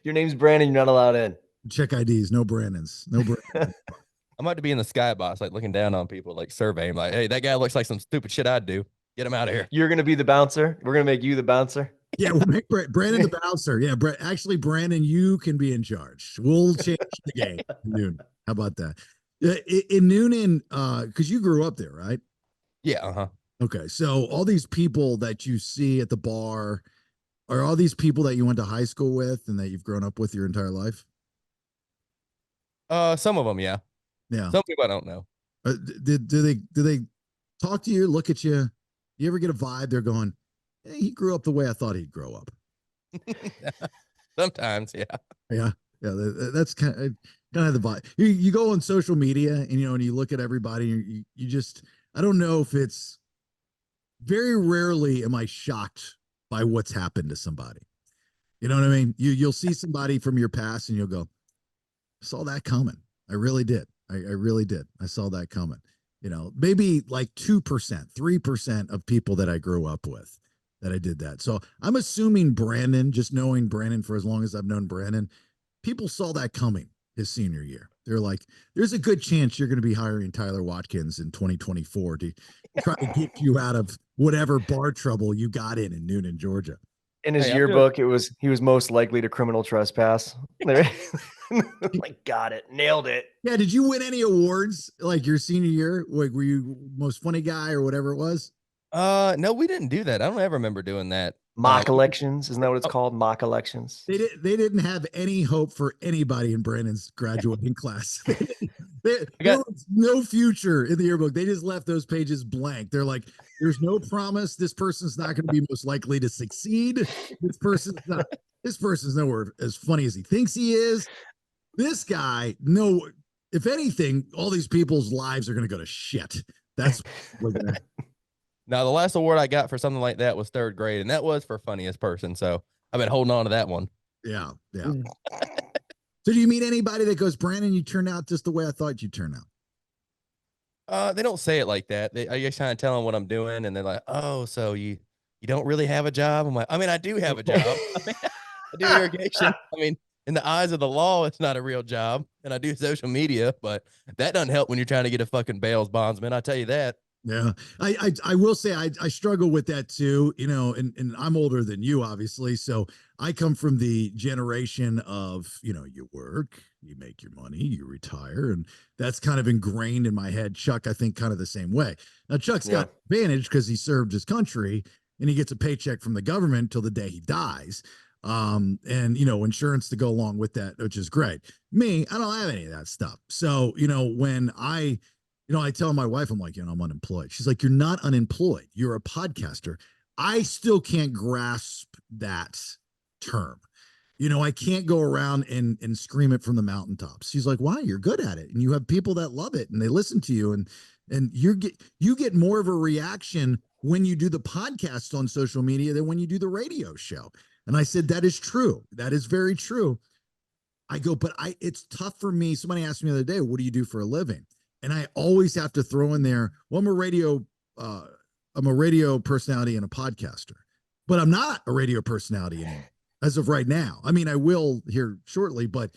your name's Brandon. You're not allowed in. check IDs. No Brandons. No Brandons. I'm about to be in the skybox, like looking down on people, like surveying, like, hey, that guy looks like some stupid shit I'd do. Get him out of here. You're going to be the bouncer. We're going to make you the bouncer. Yeah, we'll make Brandon the bouncer. Yeah, actually, Brandon, you can be in charge. We'll change the game. Noonan. How about that? In Noonan, because you grew up there, right? Yeah. Uh-huh. Okay, so all these people that you see at the bar are all these people that you went to high school with and that you've grown up with your entire life? Some of them, yeah. Yeah. Some people I don't know. Do they talk to you, look at you? You ever get a vibe? They're going, hey, he grew up the way I thought he'd grow up. Sometimes, yeah. Yeah. That's kind of the vibe. You go on social media and and you look at everybody and you just, I don't know if it's, very rarely am I shocked by what's happened to somebody. You know what I mean? You'll see somebody from your past and you'll go, I saw that coming. I really did. I really did. I saw that coming. Maybe like 2%, 3% of people that I grew up with that I did that. So I'm assuming Brandon, just knowing Brandon for as long as I've known Brandon, people saw that coming his senior year. They're like, there's a good chance you're going to be hiring Tyler Watkins in 2024 to try to get you out of whatever bar trouble you got in Noonan, Georgia. in his Hey, I'm doing- yearbook, he was most likely to criminal trespass. Like, got it, nailed it. Yeah. Did you win any awards like your senior year? Like, were you most funny guy or whatever it was? No, we didn't do that. I don't ever remember doing that. Mock elections, isn't that what it's called? Mock elections. They didn't have any hope for anybody in Brandon's graduating class. There was no future in the yearbook. They just left those pages blank. They're like, there's no promise. This person's not going to be most likely to succeed. This person's nowhere as funny as he thinks he is. This guy, no, if anything, all these people's lives are going to go to shit. That's what we're gonna. Now, the last award I got for something like that was 3rd grade, and that was for funniest person. So I've been holding on to that one. Yeah. So do you meet anybody that goes, Brandon, you turned out just the way I thought you'd turn out? They don't say it like that. I just kind of tell them what I'm doing, and they're like, "Oh, so you don't really have a job?" I'm like, "I mean, I do have a job. I do irrigation. I mean, in the eyes of the law, it's not a real job, and I do social media, but that doesn't help when you're trying to get a fucking bail bondsman. I tell you that." Yeah, I will say I struggle with that too, you know, and I'm older than you, obviously. So I come from the generation of, you know, you work, you make your money, you retire, and that's kind of ingrained in my head. Chuck, I think, kind of the same way. Now, Chuck's got advantage because he served his country and he gets a paycheck from the government till the day he dies. And you know, insurance to go along with that, which is great. Me, I don't have any of that stuff. So, you know, when I tell my wife, I'm like, you know, I'm unemployed. She's like, you're not unemployed. You're a podcaster. I still can't grasp that term. You know, I can't go around and scream it from the mountaintops. She's like, why? You're good at it. And you have people that love it and they listen to you. And you get more of a reaction when you do the podcast on social media than when you do the radio show. And I said, that is true. That is very true. I go, but it's tough for me. Somebody asked me the other day, what do you do for a living? And I always have to throw in there, well, I'm a radio personality and a podcaster, but I'm not a radio personality anymore as of right now. I mean, I will here shortly, but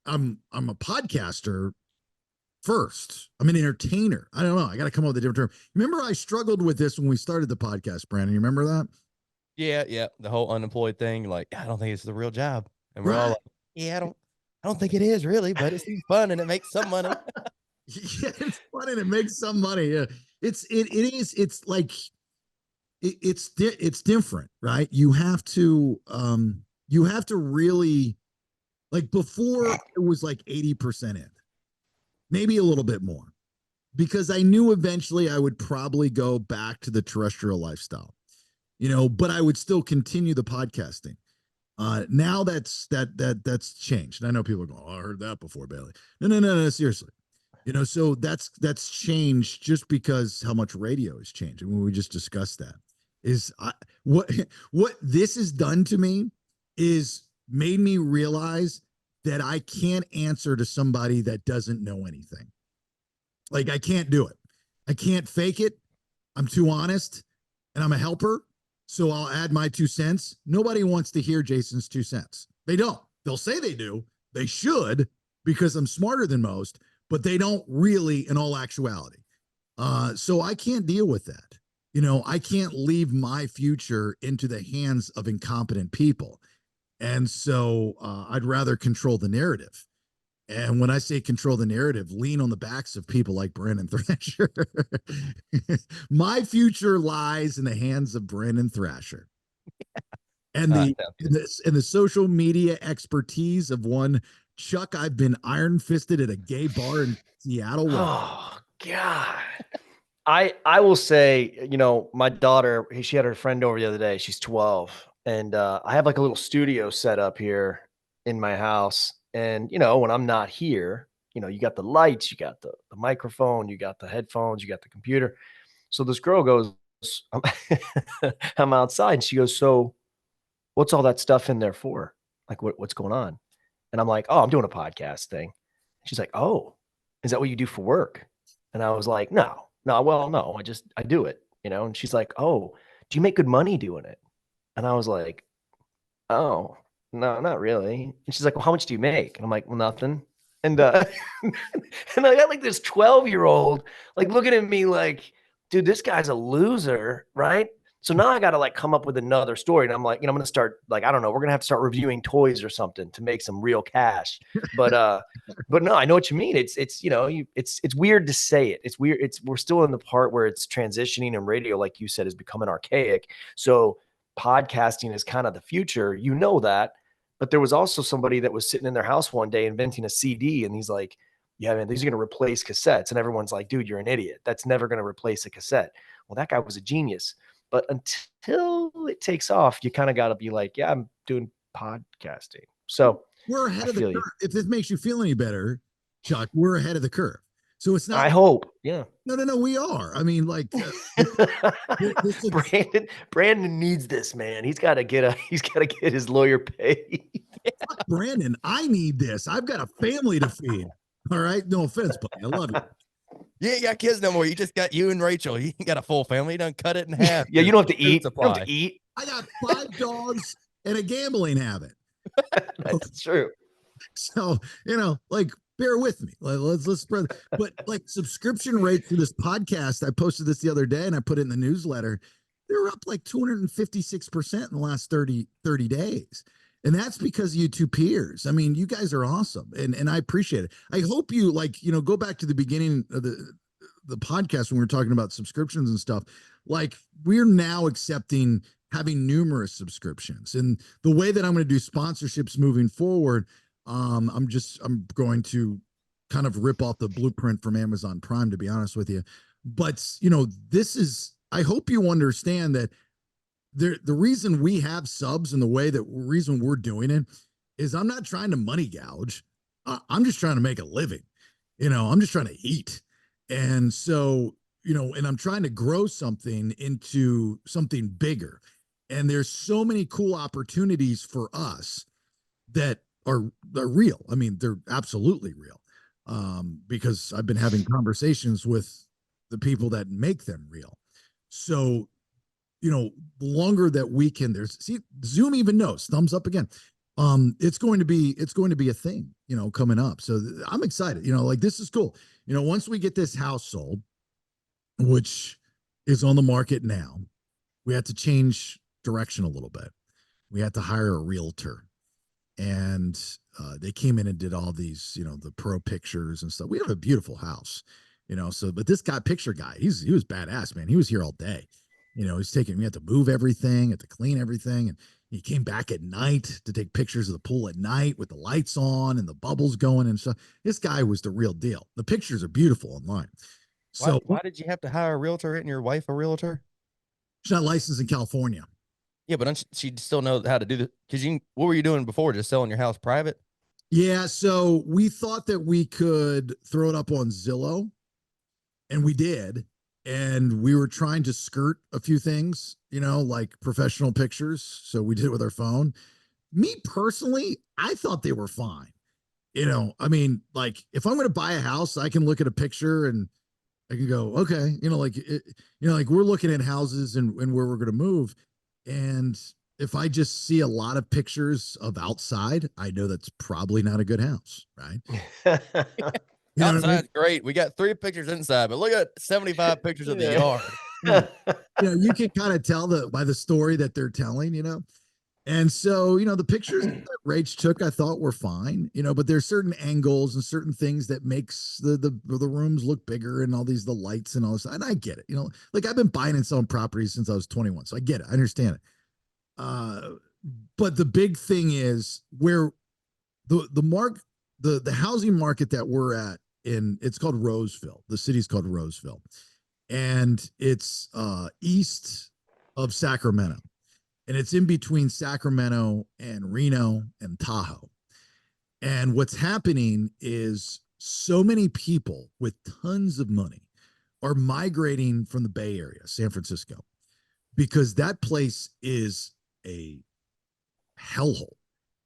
I'm a podcaster first. I'm an entertainer. I don't know. I got to come up with a different term. Remember, I struggled with this when we started the podcast, Brandon. You remember that? Yeah. The whole unemployed thing. Like, I don't think it's the real job. And we're all like, yeah, I don't think it is really, but it seems fun and it makes some money. Yeah, it's fun and it makes some money. Yeah, it's like it's different, right? You have to really, like, before it was like 80% in, maybe a little bit more, because I knew eventually I would probably go back to the terrestrial lifestyle, you know, but I would still continue the podcasting. Now that's changed. And I know people are going, oh, I heard that before, Bailey. No, seriously. You know, so that's changed just because how much radio has changed. And when we just discussed that what this has done to me is made me realize that I can't answer to somebody that doesn't know anything. Like, I can't do it. I can't fake it. I'm too honest and I'm a helper. So I'll add my 2 cents. Nobody wants to hear Jason's 2 cents. They don't. They'll say they do. They should, because I'm smarter than most, but they don't really in all actuality. So I can't deal with that. You know, I can't leave my future into the hands of incompetent people. And so I'd rather control the narrative. And when I say control the narrative, lean on the backs of people like Brandon Thrasher. My future lies in the hands of Brandon Thrasher. And the social media expertise of one Chuck. I've been iron fisted at a gay bar in Seattle. Oh God. I will say, you know, my daughter, she had her friend over the other day. She's 12. And I have like a little studio set up here in my house. And, you know, when I'm not here, you know, you got the lights, you got the microphone, you got the headphones, you got the computer. So this girl goes, I'm outside. And she goes, so what's all that stuff in there for? Like, what's going on? And I'm like, oh, I'm doing a podcast thing. She's like, oh, is that what you do for work? And I was like, no, I do it, you know? And she's like, oh, do you make good money doing it? And I was like, oh, no, not really. And she's like, well, how much do you make? And I'm like, well, nothing. And and I got like this 12-year-old like looking at me like, dude, this guy's a loser, right? So now I got to like come up with another story. And I'm like, I'm going to start like, I don't know, we're going to have to start reviewing toys or something to make some real cash. But no, I know what you mean. It's it's weird to say it. It's weird. We're still in the part where it's transitioning, and radio, like you said, is becoming archaic. So podcasting is kind of the future. You know that. But there was also somebody that was sitting in their house one day inventing a CD, and he's like, yeah, man, these are going to replace cassettes. And everyone's like, dude, you're an idiot. That's never going to replace a cassette. Well, that guy was a genius. But until it takes off, you kind of got to be like, yeah, I'm doing podcasting. So we're ahead of the feel curve. you. If this makes you feel any better, Chuck, we're ahead of the curve. So it's not. I hope. Yeah. No, we are. I mean, like, Branden needs this, man. He's got to get his lawyer paid. fuck Branden, I need this. I've got a family to feed. All right. No offense, buddy. I love you. You ain't got kids no more. You just got you and Rachel. You ain't got a full family. You done cut it in half. Yeah, you don't have to Food eat. You supply. don't have to eat. I got 5 dogs and a gambling habit. That's true. So, like, bear with me. Let's spread. But like subscription rates for this podcast, I posted this the other day and I put it in the newsletter. They're up like 256% in the last 30 days. And that's because of you two peers. I mean, you guys are awesome. And I appreciate it. I hope you go back to the beginning of the podcast when we were talking about subscriptions and stuff. Like, we're now accepting having numerous subscriptions. And the way that I'm going to do sponsorships moving forward, I'm going to kind of rip off the blueprint from Amazon Prime, to be honest with you. But, I hope you understand that the reason we have subs and the reason we're doing it is I'm not trying to money gouge. I'm just trying to make a living. I'm just trying to eat. And so, and I'm trying to grow something into something bigger. And there's so many cool opportunities for us that are real. I mean, they're absolutely real. Because I've been having conversations with the people that make them real. So, the longer that we can, Zoom even knows, thumbs up again. It's going to be a thing, coming up. So I'm excited, like, this is cool. Once we get this house sold, which is on the market now, we had to change direction a little bit. We had to hire a realtor, and they came in and did all these, the pro pictures and stuff. We have a beautiful house, but this picture guy, he was badass, man. He was here all day. We had to move everything, had to clean everything. And he came back at night to take pictures of the pool at night with the lights on and the bubbles going and stuff. This guy was the real deal. The pictures are beautiful online. So why did you have to hire a realtor? Isn't your wife a realtor? She's not licensed in California. Yeah, but don't she still know how to do this? Because what were you doing before? Just selling your house private? Yeah. So we thought that we could throw it up on Zillow, and we did. And we were trying to skirt a few things, like professional pictures. So we did it with our phone. Me personally, I thought they were fine. I mean, like, if I'm going to buy a house, I can look at a picture and I can go, okay, like we're looking at houses and where we're going to move. And if I just see a lot of pictures of outside, I know that's probably not a good house, right? Outside's great. We got 3 pictures inside, but look at 75 pictures of the yard. You can kind of tell by the story that they're telling, And so, the pictures that Rach took, I thought were fine, but there's certain angles and certain things that makes the rooms look bigger and all the lights and all this. And I get it, like, I've been buying and selling properties since I was 21. So I get it. I understand it. But the big thing is where the housing market that we're at it's called Roseville. The city's called Roseville, and it's east of Sacramento. And it's in between Sacramento and Reno and Tahoe. And what's happening is so many people with tons of money are migrating from the Bay Area, San Francisco, because that place is a hellhole.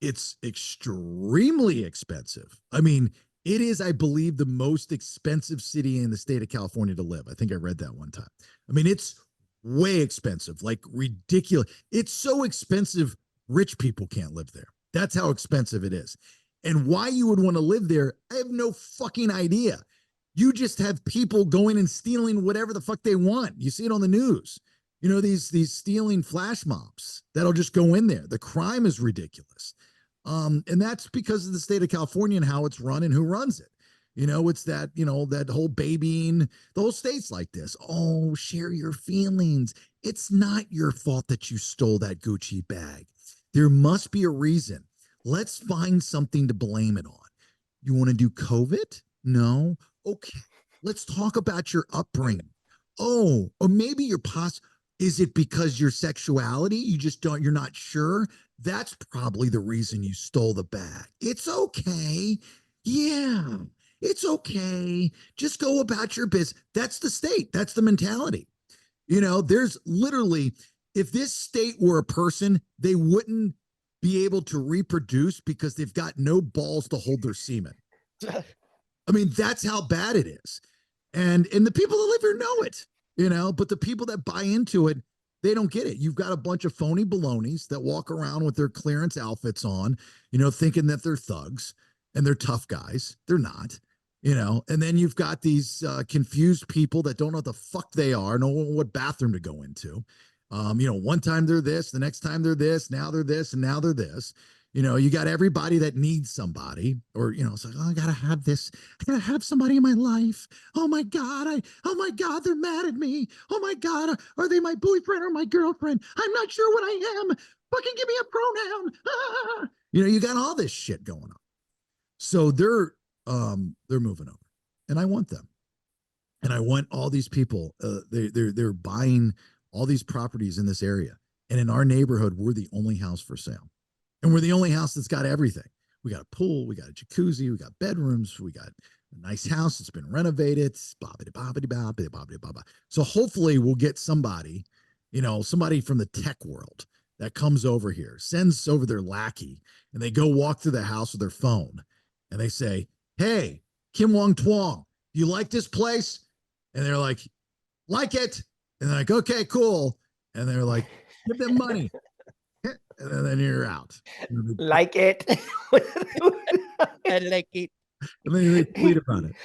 It's extremely expensive. I mean, it is, I believe, the most expensive city in the state of California to live. I think I read that one time. I mean, it's way expensive, like ridiculous. It's so expensive, rich people can't live there. That's how expensive it is. And why you would want to live there, I have no fucking idea. You just have people going and stealing whatever the fuck they want. You see it on the news. You know, these stealing flash mobs that'll just go in there. The crime is ridiculous. And that's because of the state of California and how it's run and who runs it. You know, it's that, you know, that whole babying, the whole state's like this. Oh, share your feelings. It's not your fault that you stole that Gucci bag. There must be a reason. Let's find something to blame it on. You want to do COVID? No. Okay. Let's talk about your upbringing. Oh, or maybe your is it because your sexuality? You just don't, you're not sure. That's probably the reason you stole the bag. It's okay. Yeah, it's okay. Just go about your business. That's the state. That's the mentality. You know, there's literally, if this state were a person, they wouldn't be able to reproduce because they've got no balls to hold their semen. I mean, that's how bad it is. And the people that live here know it, you know, but the people that buy into it, they don't get it. You've got a bunch of phony balonies that walk around with their clearance outfits on, you know, thinking that they're thugs and they're tough guys. They're not, you know. And then you've got these confused people that don't know what the fuck they are, know what bathroom to go into. You know, one time they're this, the next time they're this, now they're this, and now they're this. You know, you got everybody that needs somebody, or, you know, it's like, oh, I gotta have this. I gotta have somebody in my life. Oh my God, oh my God, they're mad at me. Oh my God, are they my boyfriend or my girlfriend? I'm not sure what I am. Fucking give me a pronoun. Ah. You know, you got all this shit going on. So they're moving over, and I want them, and I want all these people. They're buying all these properties in this area, and in our neighborhood, we're the only house for sale. And we're the only house that's got everything. We got a pool, we got a jacuzzi, we got bedrooms, we got a nice house that's been renovated. So hopefully we'll get somebody, you know, somebody from the tech world that comes over here, sends over their lackey, and they go walk through the house with their phone, and they say, "Hey, Kim Wong Twong, do you like this place?" And they're like it. And they're like, "Okay, cool." And they're like, "Give them money." And then you're out. Like it. I like it. And then they tweet about it.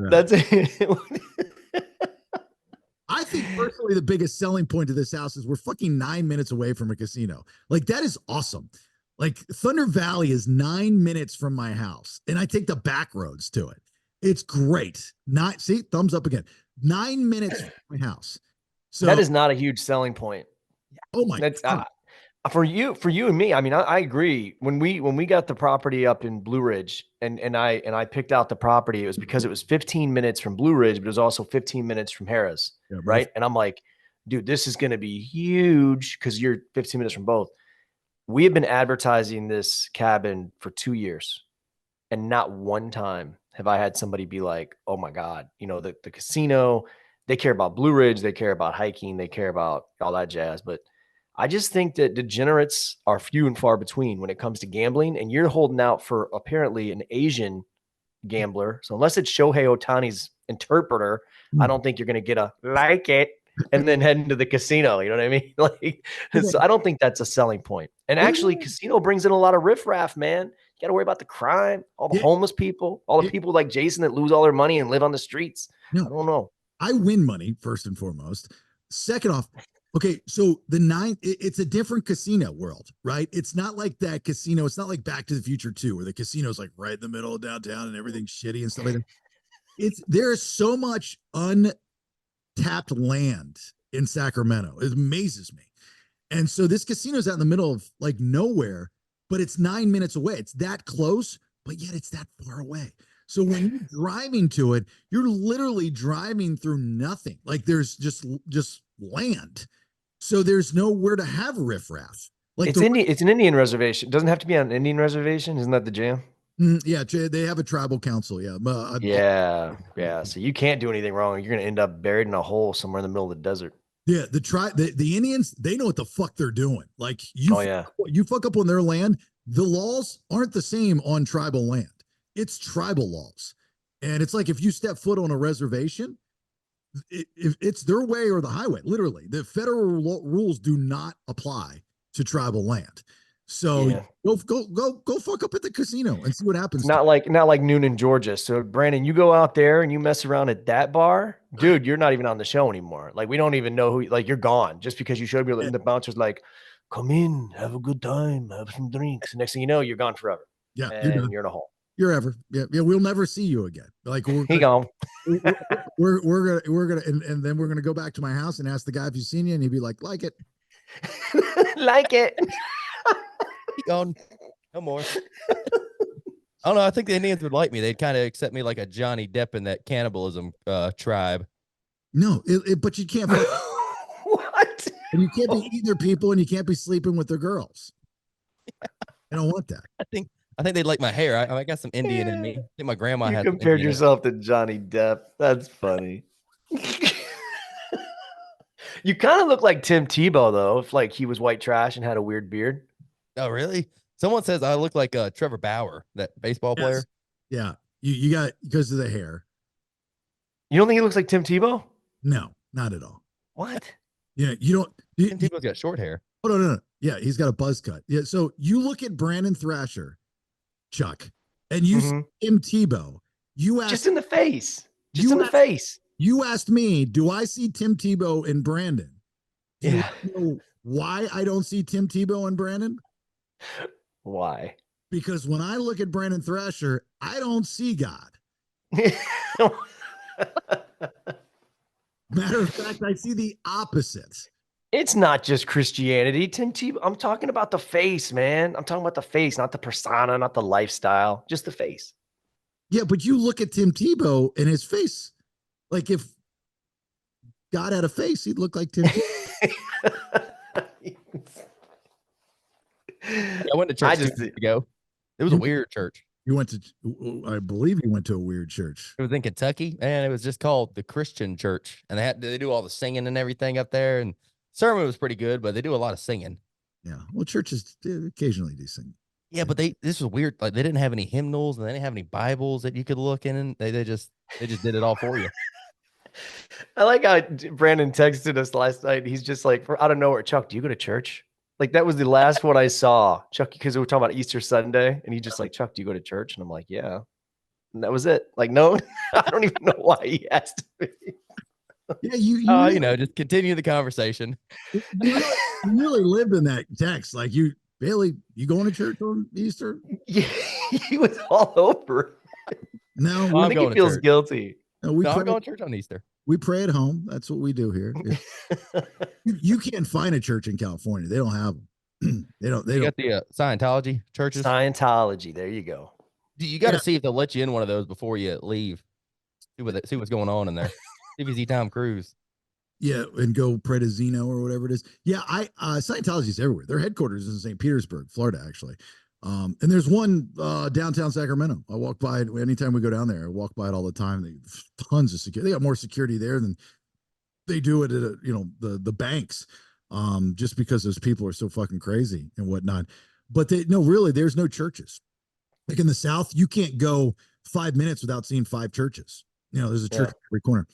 That's it. I think personally the biggest selling point of this house is we're fucking 9 minutes away from a casino. Like, that is awesome. Like, Thunder Valley is 9 minutes from my house, and I take the back roads to it. It's great. See, thumbs up again. 9 minutes from my house. So that is not a huge selling point. Oh my God. For you and me, I mean, I agree. When we got the property up in Blue Ridge, and I picked out the property, it was because it was 15 minutes from Blue Ridge, but it was also 15 minutes from Harrah's, right? And I'm like, dude, this is going to be huge because you're 15 minutes from both. We have been advertising this cabin for 2 years, and not one time have I had somebody be like, "Oh my God, you know, the casino, they care about Blue Ridge, they care about hiking, they care about all that jazz." But I just think that degenerates are few and far between when it comes to gambling, and you're holding out for apparently an Asian gambler. So unless it's Shohei Ohtani's interpreter, I don't think you're going to get a like it and then head into the casino. You know what I mean? Like, so I don't think that's a selling point. And actually, casino brings in a lot of riffraff, man. You got to worry about the crime, all the homeless people, all the people like Jason that lose all their money and live on the streets. I don't know. I win money first and foremost. Second off, okay, so it's a different casino world, right? It's not like that casino. It's not like Back to the Future 2, where the casino's like right in the middle of downtown and everything's shitty and stuff like that. There's so much untapped land in Sacramento. It amazes me. And so this casino's out in the middle of like nowhere, but it's 9 minutes away. It's that close, but yet it's that far away. So when you're driving to it, you're literally driving through nothing. Like, there's just land. So there's nowhere to have riffraff. Like, it's an Indian reservation. It doesn't have to be on an Indian reservation. Isn't that the jam? Yeah, they have a tribal council. Yeah. Yeah. So you can't do anything wrong. You're going to end up buried in a hole somewhere in the middle of the desert. Yeah, the Indians, they know what the fuck they're doing. Like, you fuck up on their land, the laws aren't the same on tribal land. It's tribal laws. And it's like, if you step foot on a reservation, if it's their way or the highway, literally. The federal rules do not apply to tribal land. So Yeah. go fuck up at the casino and see what happens. It's not like noon in Georgia. So Brandon, you go out there and you mess around at that bar, dude, you're not even on the show anymore. Like we don't even know who, like you're gone just because you showed me. And the bouncer's like, come in, have a good time, have some drinks. And next thing you know, you're gone forever. Yeah, And you're in a hole. You're ever. Yeah, we'll never see you again. Like He gone. we're gonna and then we're gonna go back to my house and ask the guy if he's seen you, and he'd be like it. Like it. Keep going. No more. I don't know. I think the Indians would like me. They'd kind of accept me like a Johnny Depp in that cannibalism tribe. No, but you can't. What? And you can't be eating their people, and you can't be sleeping with their girls. I don't want that. I think they'd like my hair. I got some Indian in me. I think my grandma You had some compared Indian in her. yourself to Johnny Depp. That's funny. You kind of look like Tim Tebow though, if like he was white trash and had a weird beard. Oh, really? Someone says I look like Trevor Bauer, that baseball player. Yeah, you got because of the hair. You don't think he looks like Tim Tebow? No, not at all. What? Yeah, you don't. Tim Tebow's got short hair. Oh no. Yeah, he's got a buzz cut. Yeah, so you look at Brandon Thrasher, Chuck, and you see Tim Tebow. You asked, just in the face. Just in the face. You asked me, do I see Tim Tebow in Brandon? Do Yeah. you know why I don't see Tim Tebow in Brandon? Why? Because when I look at Brandon Thrasher, I don't see God. Matter of fact, I see the opposite. It's not just Christianity, Tim Tebow. I'm talking about the face, man. I'm talking about the face, not the persona, not the lifestyle, just the face. Yeah, but you look at Tim Tebow and his face. Like if God had a face, he'd look like Tim Tebow. I went to church 2 years ago. It was a weird church. You went to, I believe you went to a weird church. It was in Kentucky, and it was just called the Christian Church. And they do all the singing and everything up there. And sermon was pretty good, but they do a lot of singing. Yeah. Well, churches occasionally do sing. Yeah, but this was weird. Like they didn't have any hymnals and they didn't have any Bibles that you could look in. And they just did it all for you. I like how Brandon texted us last night. He's just like, out of nowhere, Chuck, do you go to church? Like that was the last one I saw, Chuck, because we were talking about Easter Sunday, and he just like, Chuck, do you go to church? And I'm like, yeah. And that was it. Like, no, I don't even know why he asked me. Yeah, you just continue the conversation. You really lived in that text. Like Bailey, you going to church on Easter? Yeah, he was all over. No, I think he feels guilty. No, I'm going to church on Easter. We pray at home. That's what we do here. You can't find a church in California. They don't have them. They don't. Got the Scientology churches. Scientology. There you go. You got to see if they'll let you in one of those before you leave. See what's going on in there. See if you see Tom Cruise. Yeah, and go pray to Zeno or whatever it is. Yeah, Scientology is everywhere. Their headquarters is in St. Petersburg, Florida, actually. And there's one downtown Sacramento. I walk by it anytime we go down there. I walk by it all the time. They tons of security. They got more security there than they do it at the banks. Just because those people are so fucking crazy and whatnot. But really, there's no churches. Like in the South, you can't go 5 minutes without seeing 5 churches. There's a church in every corner.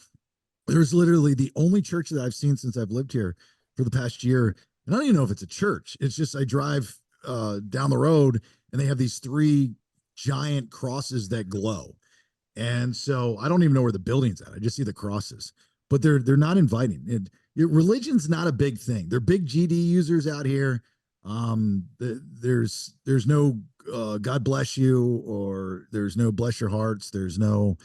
There's literally the only church that I've seen since I've lived here for the past year. And I don't even know if it's a church. It's just I drive down the road and they have these 3 giant crosses that glow. And so I don't even know where the building's at. I just see the crosses, but they're not inviting. Religion's not a big thing. They're big GD users out here. There's no God bless you, or there's no bless your hearts. There's no,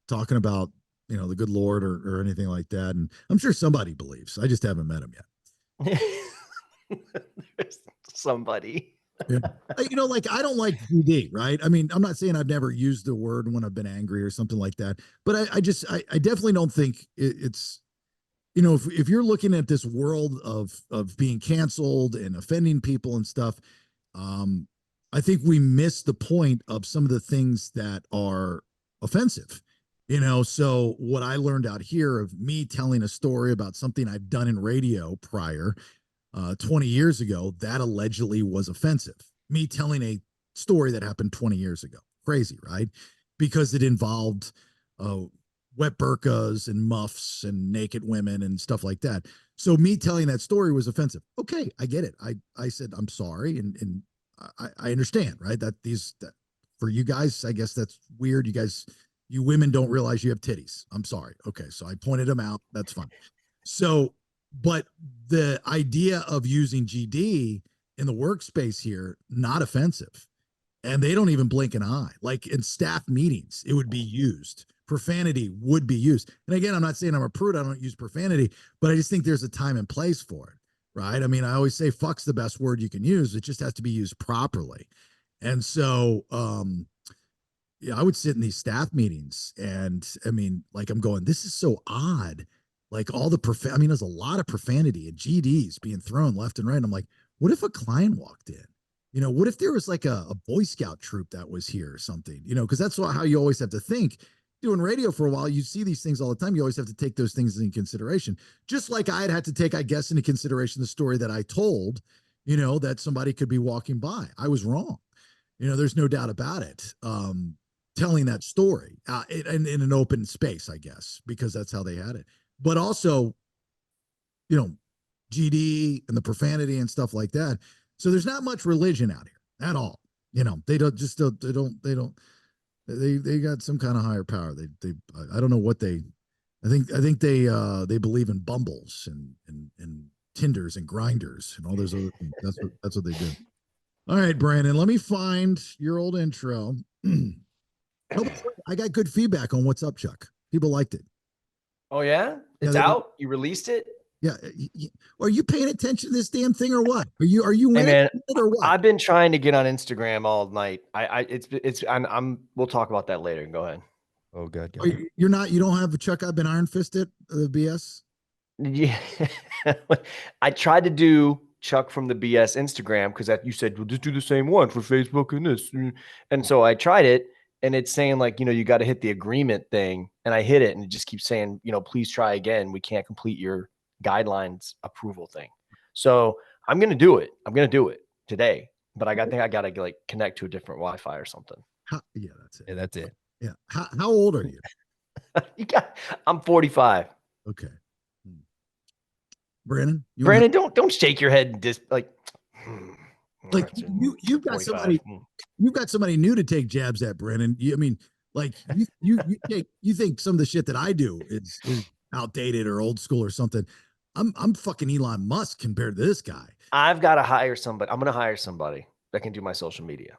talking about, the good Lord or anything like that. And I'm sure somebody believes. I just haven't met him yet. There's somebody. Yeah. I don't like GD, right? I mean, I'm not saying I've never used the word when I've been angry or something like that, but I definitely don't think it's, if you're looking at this world of being canceled and offending people and stuff, I think we miss the point of some of the things that are offensive. So what I learned out here of me telling a story about something I've done in radio prior 20 years ago, that allegedly was offensive. Me telling a story that happened 20 years ago. Crazy, right? Because it involved wet burqas and muffs and naked women and stuff like that. So me telling that story was offensive. Okay, I get it. I said I'm sorry, and I understand, right? That for you guys, I guess that's weird. You women don't realize you have titties. I'm sorry. Okay, so I pointed them out. That's fine. So, but the idea of using GD in the workspace here, not offensive. And they don't even blink an eye. Like in staff meetings, it would be used. Profanity would be used. And again, I'm not saying I'm a prude. I don't use profanity, but I just think there's a time and place for it, right? I mean, I always say fuck's the best word you can use. It just has to be used properly. And so, yeah, I would sit in these staff meetings and I mean, like I'm going, this is so odd. Like all the I mean, there's a lot of profanity and GDs being thrown left and right. And I'm like, what if a client walked in? You know, what if there was like a Boy Scout troop that was here or something, you know, because that's how you always have to think. Doing radio for a while, you see these things all the time. You always have to take those things into consideration. Just like I had to take, I guess, into consideration the story that I told, you know, that somebody could be walking by. I was wrong. You know, there's no doubt about it. Telling that story in an open space, I guess, because that's how they had it. But also, you know, GD and the profanity and stuff like that. So there's not much religion out here at all. You know, they got some kind of higher power. I don't know what I think they believe in bumbles and Tinders and grinders and all those other things. That's what they do. All right, Brandon, let me find your old intro. I got good feedback on What's Up, Chuck. People liked it. Oh yeah, it's out. You released it. Yeah. Are you paying attention to this damn thing or what? Are you Hey man, it or what? I've been trying to get on Instagram all night. We'll talk about that later. Go ahead. Oh, good. You don't have a Chuck. I've been iron fisted BS. Yeah. I tried to do Chuck from the BS Instagram because you said, well, just do the same one for Facebook and this. And so I tried it and it's saying like, you know, you got to hit the agreement thing. And I hit it and it just keeps saying, you know, please try again. We can't complete your guidelines approval thing. So I'm going to do it. I'm going to do it today, but I think I got to like connect to a different Wi-Fi or something. Yeah, that's it. Yeah, that's it. Yeah. How old are you? I'm 45. Okay. Brandon, don't shake your head and just like you've got 45. You've got somebody new to take jabs at, Brandon. I mean, like you think some of the shit that I do is outdated or old school or something. I'm fucking Elon Musk compared to this guy. I've got to hire somebody. I'm going to hire somebody that can do my social media.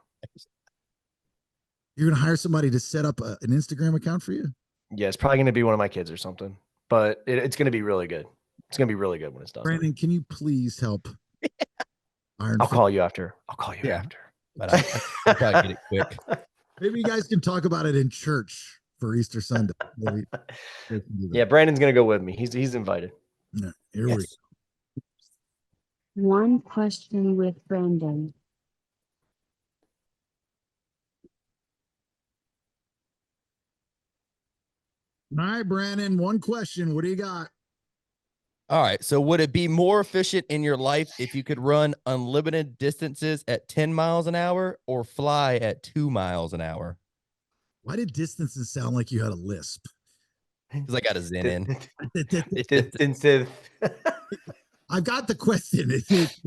You're going to hire somebody to set up an Instagram account for you? Yeah, it's probably going to be one of my kids or something, but it's going to be really good. It's going to be really good when it's done. Brandon, can you please help? I'll call you after. But I'll probably get it quick. Maybe you guys can talk about it in church for Easter Sunday. Yeah, Brandon's going to go with me. He's invited. Yeah, here we go. One question with Brandon. All right, Brandon, one question. What do you got? All right. So would it be more efficient in your life if you could run unlimited distances at 10 miles an hour or fly at 2 miles an hour? Why did distances sound like you had a lisp? Because I got a Zen in. I've got the question. Is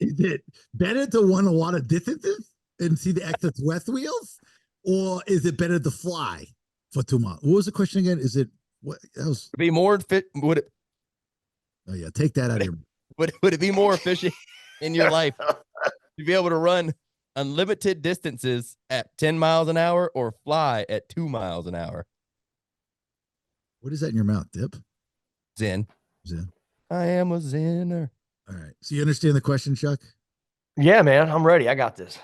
it better to run a lot of distances and see the exit west wheels? Or is it better to fly for 2 miles? What was the question again? Is it what else? Be more fit? Would it? Oh yeah, take that out of here. Would it be more efficient in your life to be able to run unlimited distances at 10 miles an hour or fly at 2 miles an hour? What is that in your mouth, Dip? Zen. I am a Zenner. All right. So you understand the question, Chuck? Yeah, man. I'm ready. I got this.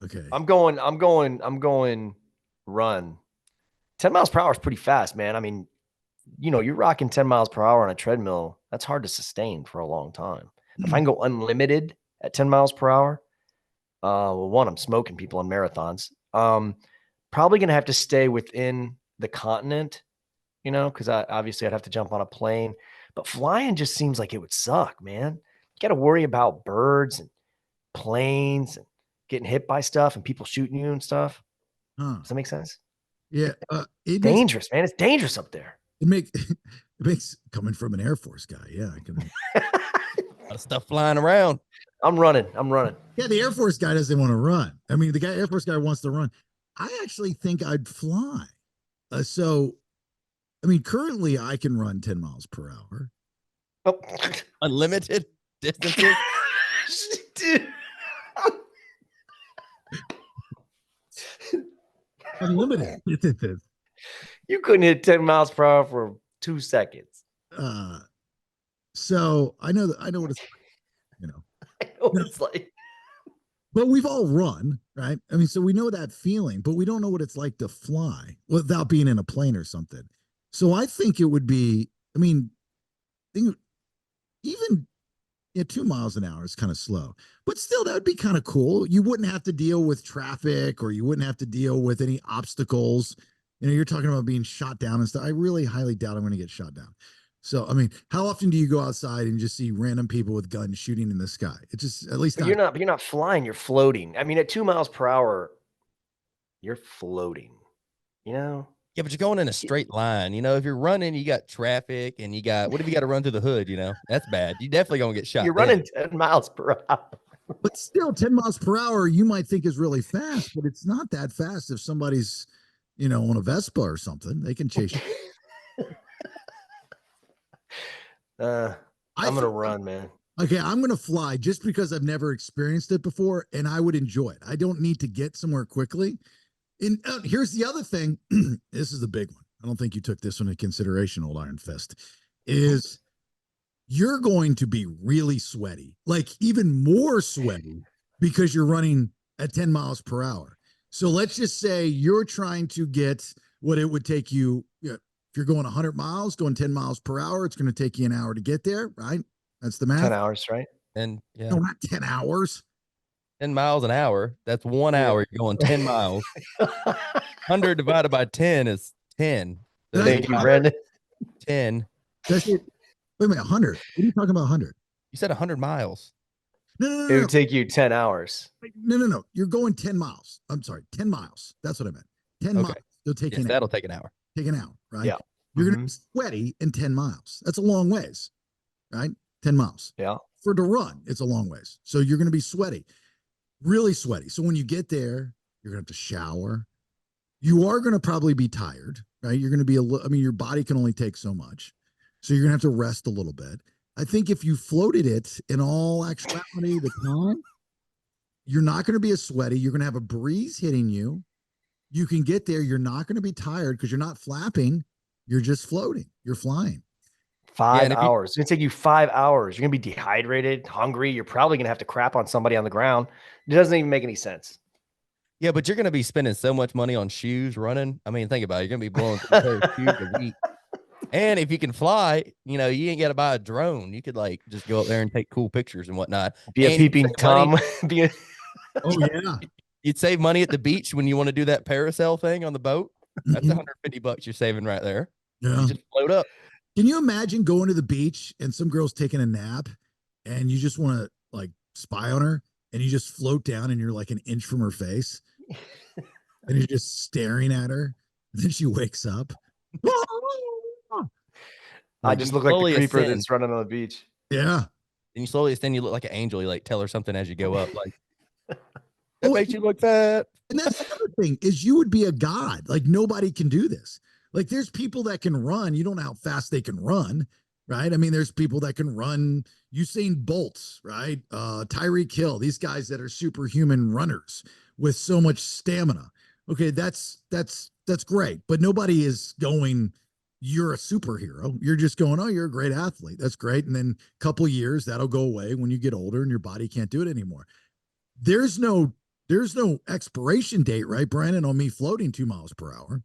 Okay. I'm going run. 10 miles per hour is pretty fast, man. I mean, you know, you're rocking 10 miles per hour on a treadmill. That's hard to sustain for a long time. If I can go unlimited at 10 miles per hour, well, one, I'm smoking people on marathons. Probably going to have to stay within the continent, you know, because obviously I'd have to jump on a plane. But flying just seems like it would suck, man. You got to worry about birds and planes and getting hit by stuff and people shooting you and stuff. Does that make sense? Yeah. Dangerous, man. It's dangerous up there. it makes coming from an Air Force guy. Yeah, I can. A lot of stuff flying around. I'm running. I'm running. Yeah, the Air Force guy doesn't want to run. I mean, the Air Force guy wants to run. I actually think I'd fly. So, I mean, currently I can run 10 miles per hour. Oh. Unlimited distances. Dude. Unlimited. You couldn't hit 10 miles per hour for 2 seconds. So I know what it's like, you know. I know what it's like. But we've all run, right? I mean, so we know that feeling, but we don't know what it's like to fly without being in a plane or something. So I think it would be, I mean, even 2 miles an hour is kind of slow, but still that would be kind of cool. You wouldn't have to deal with traffic, or you wouldn't have to deal with any obstacles. You know, you're talking about being shot down and stuff. I really highly doubt I'm going to get shot down. So, I mean, how often do you go outside and just see random people with guns shooting in the sky? It just, at least But you're not flying, you're floating. I mean, at 2 miles per hour, you're floating, you know? Yeah, but you're going in a straight line. You know, if you're running, you got traffic, and you got, what if you got to run through the hood? You know, that's bad. You definitely gonna get shot. You're then. running 10 miles per hour. But still, 10 miles per hour, you might think is really fast, but it's not that fast. If somebody's, you know, on a Vespa or something, they can chase you. I'm gonna run, man. Okay, I'm going to fly just because I've never experienced it before, and I would enjoy it. I don't need to get somewhere quickly. And here's the other thing. This is the big one. I don't think you took this one into consideration, old Iron Fist, is you're going to be really sweaty, like even more sweaty, because you're running at 10 miles per hour. So let's just say you're trying to get what it would take you. If you're going 100 miles, going 10 miles per hour, it's going to take you an hour to get there, right? That's the math. 10 hours, right? And yeah, No, not 10 hours. 10 miles an hour. That's 1 Yeah. hour. You're going 10 miles. 100 divided by 10 is 10. So Thank you, Brandon. 10. That's it. Wait a minute, 100. What are you talking about, 100? You said 100 miles. No, It would take you 10 hours. no. You're going 10 miles. I'm sorry, 10 miles. That's what I meant. 10 Okay. miles. It'll take Yes, you an hour. that'll take an hour. Take an hour, right? Yeah. You're going to be sweaty in 10 miles. That's a long ways, right? 10 miles. Yeah. For to run, it's a long ways. So you're going to be sweaty, really sweaty. So when you get there, you're going to have to shower. You are going to probably be tired, right? You're going to be I mean, your body can only take so much. So you're going to have to rest a little bit. I think if you floated it in all actuality, the time, you're not going to be as sweaty. You're going to have a breeze hitting you. You can get there. You're not going to be tired because you're not flapping. You're just floating. You're flying. 5 hours. It's going to take you 5 hours. You're going to be dehydrated, hungry. You're probably going to have to crap on somebody on the ground. It doesn't even make any sense. Yeah, but you're going to be spending so much money on shoes running. I mean, think about it. You're going to be blowing through a pair of shoes a week. And if you can fly, you know, you ain't got to buy a drone. You could like just go up there and take cool pictures and whatnot. Be a And you peeping save money. Tom. Oh, yeah. You'd save money at the beach when you want to do that parasail thing on the boat. That's $150 you're saving right there. Yeah. You just float up. Can you imagine going to the beach and some girl's taking a nap and you just want to like spy on her and you just float down and you're like an inch from her face and you're just staring at her and then she wakes up. I just look like slowly the creeper ascend. that's running on the beach. Yeah. And you slowly ascend, you look like an angel. You like tell her something as you go up. Like, that Oh, makes you look fat. And that's the other thing is you would be a god. Like nobody can do this. Like there's people that can run. You don't know how fast they can run, right? I mean, there's people that can run Usain Bolts, right? Tyreek Hill, these guys that are superhuman runners with so much stamina. Okay, that's great. But nobody is going, you're a superhero. You're just going, oh, you're a great athlete. That's great. And then a couple of years, that'll go away when you get older and your body can't do it anymore. There's no expiration date, right, Brandon, on me floating 2 miles per hour.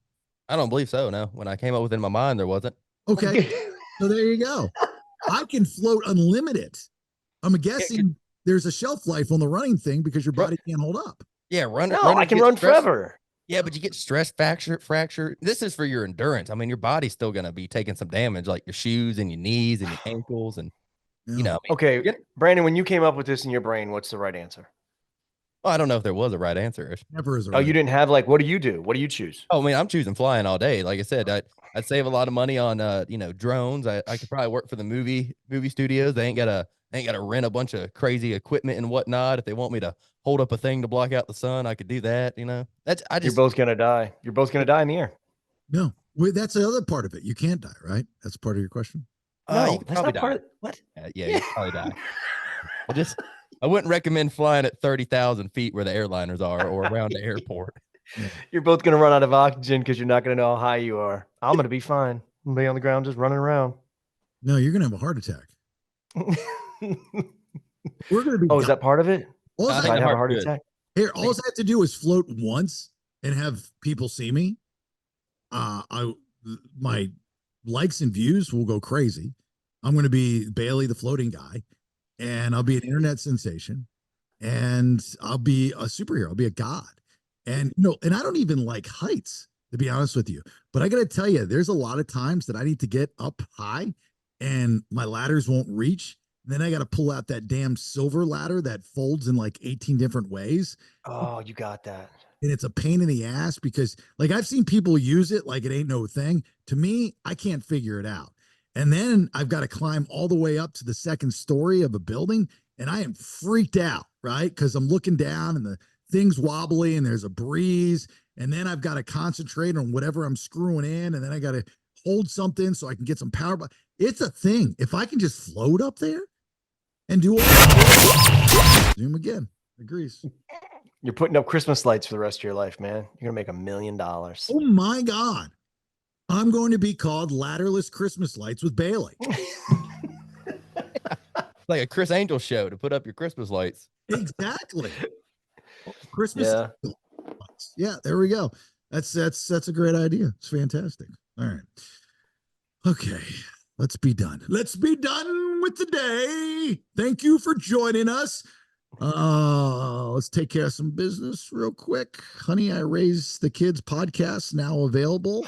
I don't believe so. No, when I came up with it in my mind, there wasn't. Okay. So there you go. I can float unlimited. I'm guessing there's a shelf life on the running thing because your body can't hold up. Yeah, run. No, I can run forever. Yeah, but you get stress fracture. This is for your endurance. I mean, your body's still going to be taking some damage, like your shoes and your knees and your ankles. And, you know, I mean, Okay, Brandon, when you came up with this in your brain, what's the right answer? Well, I don't know if there was a right answer. Never is a Oh, right. you didn't have like, what do you do? What do you choose? Oh, I mean, I'm choosing flying all day. Like I said, I'd save a lot of money on drones. I could probably work for the movie studios. They ain't gotta rent a bunch of crazy equipment and whatnot. If they want me to hold up a thing to block out the sun, I could do that. That's You're both gonna die. You're both gonna die in the air. No, wait, that's the other part of it. You can't die, right? That's part of your question. No, you could that's probably not part die. of what? Yeah, you could probably die. I wouldn't recommend flying at 30,000 feet where the airliners are or around the airport. You're both gonna run out of oxygen because you're not gonna know how high you are. I'm gonna be fine. I'm gonna be on the ground just running around. No, you're gonna have a heart attack. We're gonna be. Oh, is that part of it? All I I think I'd the have a heart's heart good. attack. Here, all I have to do is float once and have people see me. My likes and views will go crazy. I'm going to be Bailey, the floating guy, and I'll be an internet sensation, and I'll be a superhero. I'll be a god, and and I don't even like heights, to be honest with you. But I got to tell you, there's a lot of times that I need to get up high, and my ladders won't reach. Then I got to pull out that damn silver ladder that folds in like 18 different ways. Oh, you got that. And it's a pain in the ass because like I've seen people use it like it ain't no thing. To me, I can't figure it out. And then I've got to climb all the way up to the second story of a building and I am freaked out, right? Because I'm looking down and the thing's wobbly and there's a breeze. And then I've got to concentrate on whatever I'm screwing in. And then I got to hold something so I can get some power. But it's a thing. If I can just float up there and do all zoom again, agrees. You're putting up Christmas lights for the rest of your life, man. You're gonna make $1 million. Oh my God. I'm going to be called Ladderless Christmas Lights with Bailey. Like a Chris Angel show to put up your Christmas lights. Exactly. Christmas. Yeah. Lights. Yeah, there we go. That's a great idea. It's fantastic. All right. Okay. Let's be done. Let's be done with the day. Thank you for joining us. Let's take care of some business real quick. Honey, I Raised the Kids podcast now available.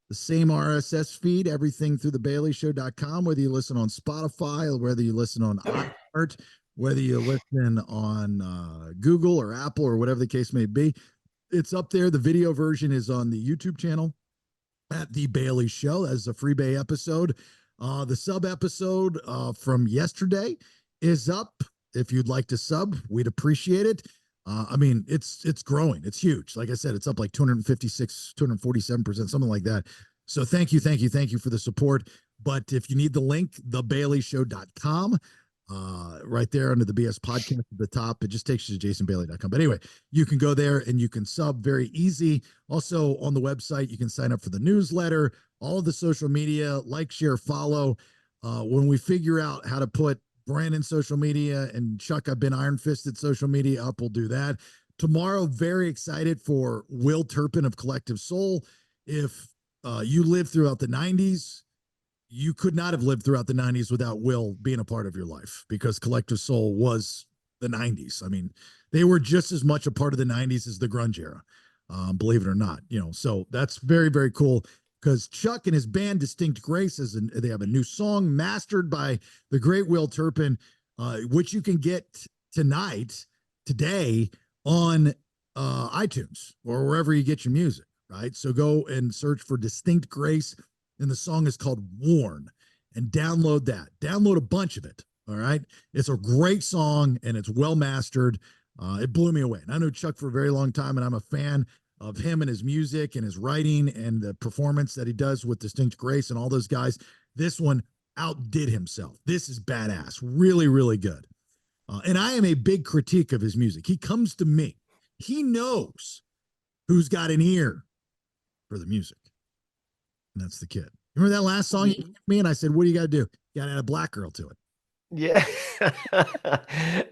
The same RSS feed, everything through thebaileyshow.com, whether you listen on Spotify or whether you listen on iHeart, whether you listen on Google or Apple or whatever the case may be. It's up there. The video version is on the YouTube channel at The Bailey Show. That's a free Bay episode. The sub episode from yesterday is up. If you'd like to sub, we'd appreciate it. I mean, it's growing. It's huge. Like I said, it's up like 256, 247%, something like that. So thank you for the support. But if you need the link, thebaileyshow.com, right there under the BS podcast at the top, it just takes you to jasonbailey.com. But anyway, you can go there and you can sub, very easy. Also on the website, you can sign up for the newsletter, all of the social media, like, share, follow. When we figure out how to put Branden social media and Chuck, I've been iron fisted social media up, we'll do that tomorrow. Very excited for Will Turpin of Collective Soul. If you lived throughout the 90s, you could not have lived throughout the 90s without Will being a part of your life, because Collective Soul was the 90s. I mean, they were just as much a part of the 90s as the grunge era, believe it or not. So that's very, very cool. Because Chuck and his band Distinct Grace, they have a new song mastered by the great Will Turpin, which you can get today on iTunes or wherever you get your music, right? So go and search for Distinct Grace, and the song is called Worn, and download that. Download a bunch of it, all right? It's a great song, and it's well mastered. It blew me away. And I know Chuck for a very long time, and I'm a fan of him and his music and his writing and the performance that he does with Distinct Grace and all those guys. This one outdid himself. This is badass. Really, really good. And I am a big critique of his music. He comes to me. He knows who's got an ear for the music. And that's the kid. Remember that last song you gave me? And I said, what do you got to do? You got to add a black girl to it. Yeah.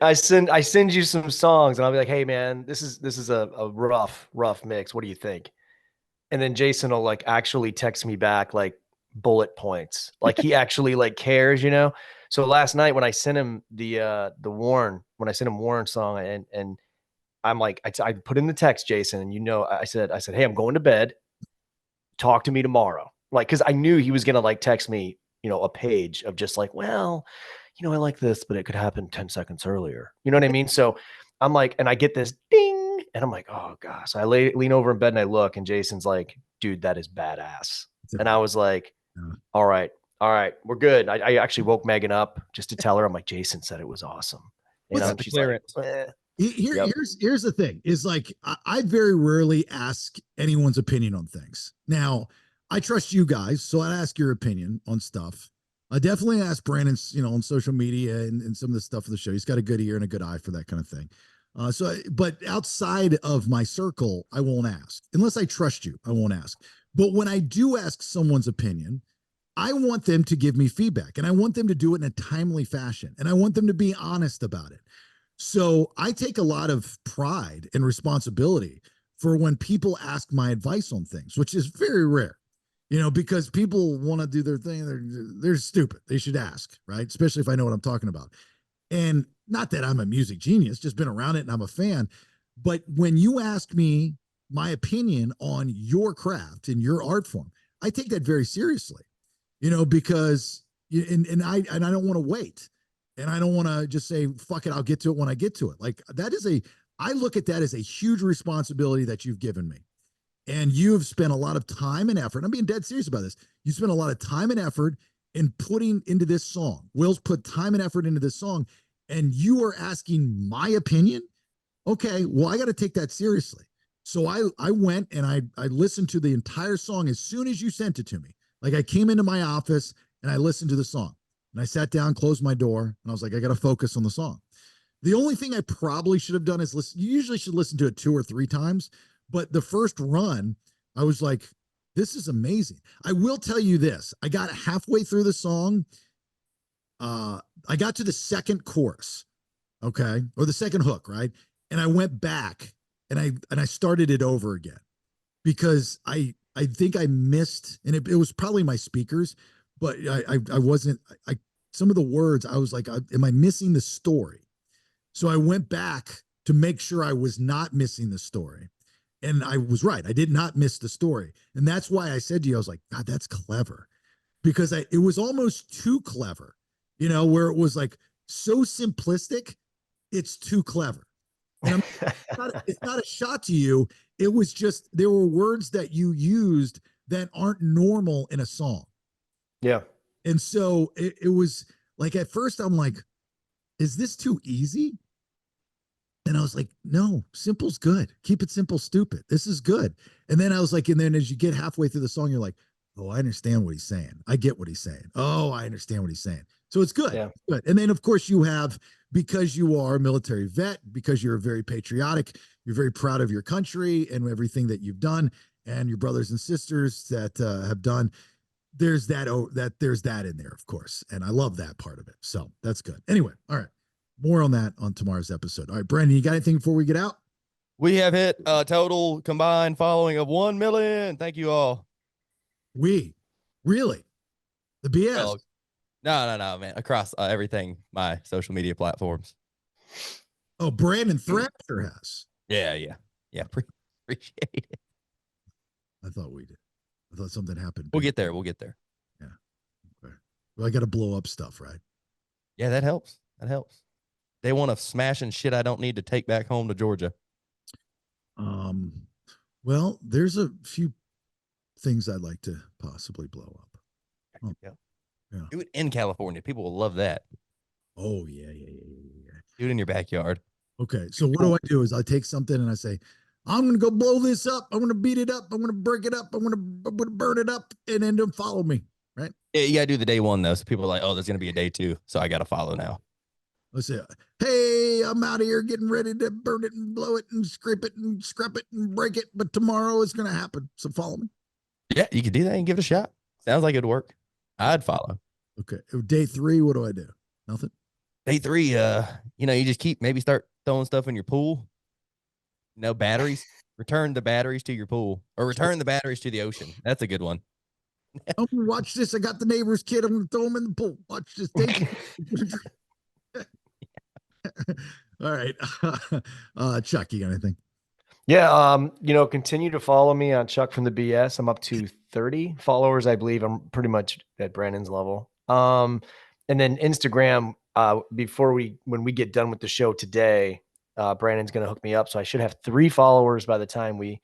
I send you some songs and I'll be like, hey man, this is a rough mix. What do you think? And then Jason will like actually text me back like bullet points. Like he actually like cares, So last night when I sent him the Warren song and I'm like, I put in the text, Jason, and I said, hey, I'm going to bed. Talk to me tomorrow. Like, cause I knew he was gonna like text me, a page of just like, well, I like this, but it could happen 10 seconds earlier. You know what I mean? So I'm like, and I get this ding, and I'm like, oh gosh. So I lean over in bed and I look, and Jason's like, dude, that is badass. And I was like, Yeah. all right, we're good. I actually woke Megan up just to tell her, I'm like, Jason said it was awesome. You know, What's and the she's clearance? like, eh. Here, here's the thing is like, I very rarely ask anyone's opinion on things. Now, I trust you guys, so I ask your opinion on stuff. I definitely ask Brandon's, on social media and some of the stuff of the show. He's got a good ear and a good eye for that kind of thing. But outside of my circle, I won't ask. Unless I trust you, I won't ask. But when I do ask someone's opinion, I want them to give me feedback, and I want them to do it in a timely fashion, and I want them to be honest about it. So I take a lot of pride and responsibility for when people ask my advice on things, which is very rare, because people want to do their thing. They're stupid. They should ask, right? Especially if I know what I'm talking about. And not that I'm a music genius, just been around it and I'm a fan. But when you ask me my opinion on your craft and your art form, I take that very seriously, because I don't want to wait. And I don't want to just say, fuck it, I'll get to it when I get to it. Like I look at that as a huge responsibility that you've given me. And you've spent a lot of time and effort. I'm being dead serious about this. You spent a lot of time and effort in putting into this song. Will's put time and effort into this song, and you are asking my opinion. Okay, well, I got to take that seriously. So I went and I listened to the entire song as soon as you sent it to me. Like I came into my office and I listened to the song. And I sat down, closed my door, and I was like, I got to focus on the song. The only thing I probably should have done is listen. You usually should listen to it 2 or 3 times. But the first run, I was like, this is amazing. I will tell you this. I got halfway through the song. I got to the second chorus, okay? Or the second hook, right? And I went back and I started it over again because I think I missed, and it was probably my speakers, but I wasn't, some of the words, I was like, am I missing the story? So I went back to make sure I was not missing the story. And I was right. I did not miss the story. And that's why I said to you, I was like, God, that's clever. Because it was almost too clever, where it was like so simplistic, it's too clever. And it's not a shot to you. It was just, there were words that you used that aren't normal in a song. Yeah. And so it was like, at first I'm like, is this too easy? And I was like, no, simple's good. Keep it simple, stupid. This is good. And then I was like, and then as you get halfway through the song, you're like, oh, I understand what he's saying. I get what he's saying. Oh, I understand what he's saying. So it's good. Yeah. Good. And then of course you have, because you are a military vet, because you're very patriotic, you're very proud of your country and everything that you've done, and your brothers and sisters that have done. There's that in there, of course. And I love that part of it. So that's good. Anyway, all right. More on that on tomorrow's episode. All right, Brandon, you got anything before we get out? We have hit a total combined following of 1 million. Thank you all. We really the BS. Oh, no, man. Across everything, my social media platforms. Oh, Brandon Thrasher has. Yeah. Appreciate it. I thought we did. I thought something happened. We'll get there. Yeah. Okay. Well, I got to blow up stuff, right? Yeah, that helps. They want to smashing shit I don't need to take back home to Georgia. Well, there's a few things I'd like to possibly blow up. Oh, yeah. Do it in California. People will love that. Oh, yeah. Do it in your backyard. Okay. So what do I do is I take something and I say, I'm going to go blow this up. I'm going to beat it up. I'm going to break it up. I'm going to burn it up, and then don't follow me. Right. Yeah, you got to do the day one though. So people are like, oh, there's going to be a day 2. So I got to follow now. Let's say, hey, I'm out of here getting ready to burn it and blow it and scrape it and scrap it and break it. But tomorrow it's going to happen. So follow me. Yeah, you could do that and give it a shot. Sounds like it'd work. I'd follow. Okay. Day 3, what do I do? Nothing. Day 3, you just start throwing stuff in your pool. Batteries. Return the batteries to your pool, or return the batteries to the ocean. That's a good one. Oh, watch this. I got the neighbor's kid. I'm going to throw him in the pool. Watch this. All right. Chuck, you got anything? Yeah. Continue to follow me on Chuck from the BS. I'm up to 30 followers. I believe I'm pretty much at Brandon's level. And then Instagram, when we get done with the show today, Brandon's going to hook me up. So I should have 3 followers by the time we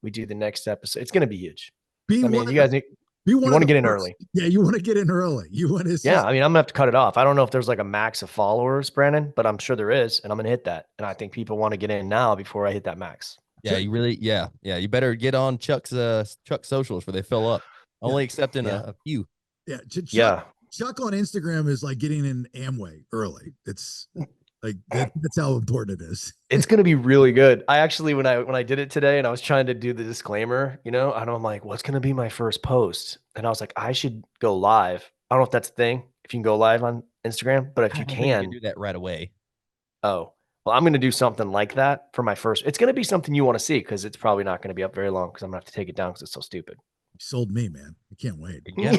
do the next episode. It's going to be huge. Be I mean, one you guys need, you want to get in early. Yeah, you want to get in early. You want to Yeah, I mean, I'm gonna have to cut it off. I don't know if there's like a max of followers, Brandon, but I'm sure there is, and I'm gonna hit that. And I think people want to get in now before I hit that max. Yeah, you really, yeah. You better get on Chuck's socials where they fill up. Only accepting a few. Yeah, Yeah. Chuck on Instagram is like getting in Amway early. It's like that's how important it is. It's gonna be really good. I actually, when I did it today, and I was trying to do the disclaimer, and I'm like, what's gonna be my first post? And I was like, I should go live. I don't know if that's a thing, if you can go live on Instagram, but if I you don't think can do that right away. Oh, well, I'm gonna do something like that for my first. It's gonna be something you want to see because it's probably not gonna be up very long because I'm gonna have to take it down because it's so stupid. You sold me, man. I can't wait. Yeah.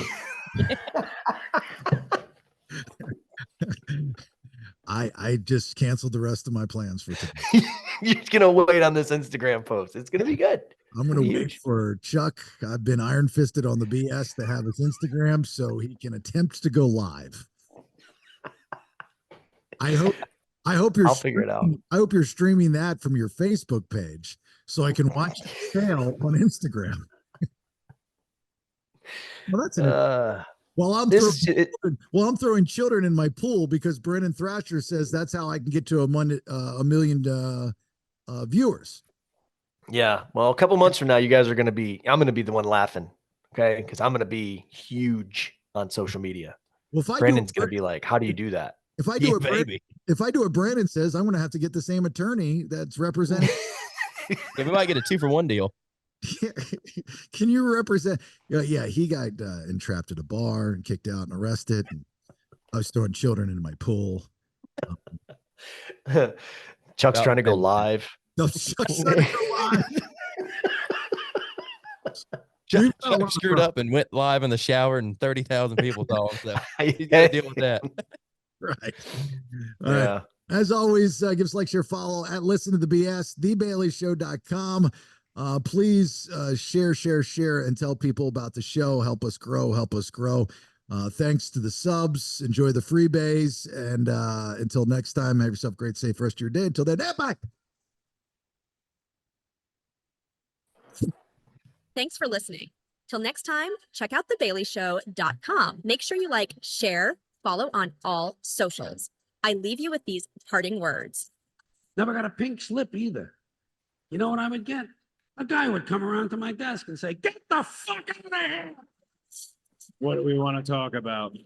I just canceled the rest of my plans for today. You're gonna wait on this Instagram post. It's gonna be good. I'm gonna Be wait huge. for Chuck. I've been iron fisted on the BS to have his Instagram so he can attempt to go live. I hope you're I'll figure it out. I hope you're streaming that from your Facebook page so I can watch the sale on Instagram. Well, that's an Well, I'm throwing children in my pool because Brendan Thrasher says that's how I can get to a million viewers. Yeah. Well, a couple months from now, you guys are gonna be. I'm gonna be the one laughing. Okay, because I'm gonna be huge on social media. Well, if I Brandon's gonna be like, "How do you do that?" if I Yeah, do a baby. if I do what Brandon says, I'm going to have to get the same attorney that's representing. Yeah, we might get a 2-for-1 deal. Can you represent? Yeah, he got entrapped at a bar and kicked out and arrested. And I was throwing children into my pool. Chuck's About trying to go family. live. No, Chuck's trying to go live. Chuck got a lot of screwed fun. up and went live in the shower and 30,000 people saw him. So he's got to deal with that. Right. All right. Yeah. As always, give us a like, share, follow at Listen to the BS, thebaileyshow.com. Please share, and tell people about the show. Help us grow. Thanks to the subs. Enjoy the freebays. And until next time, have yourself a great, safe rest of your day. Until then, bye. Thanks for listening. Till next time, check out thebaileyshow.com. Make sure you like, share, follow on all socials. I leave you with these parting words. Never got a pink slip either. You know what I would get? A guy would come around to my desk and say, "Get the fuck out of here." What do we want to talk about?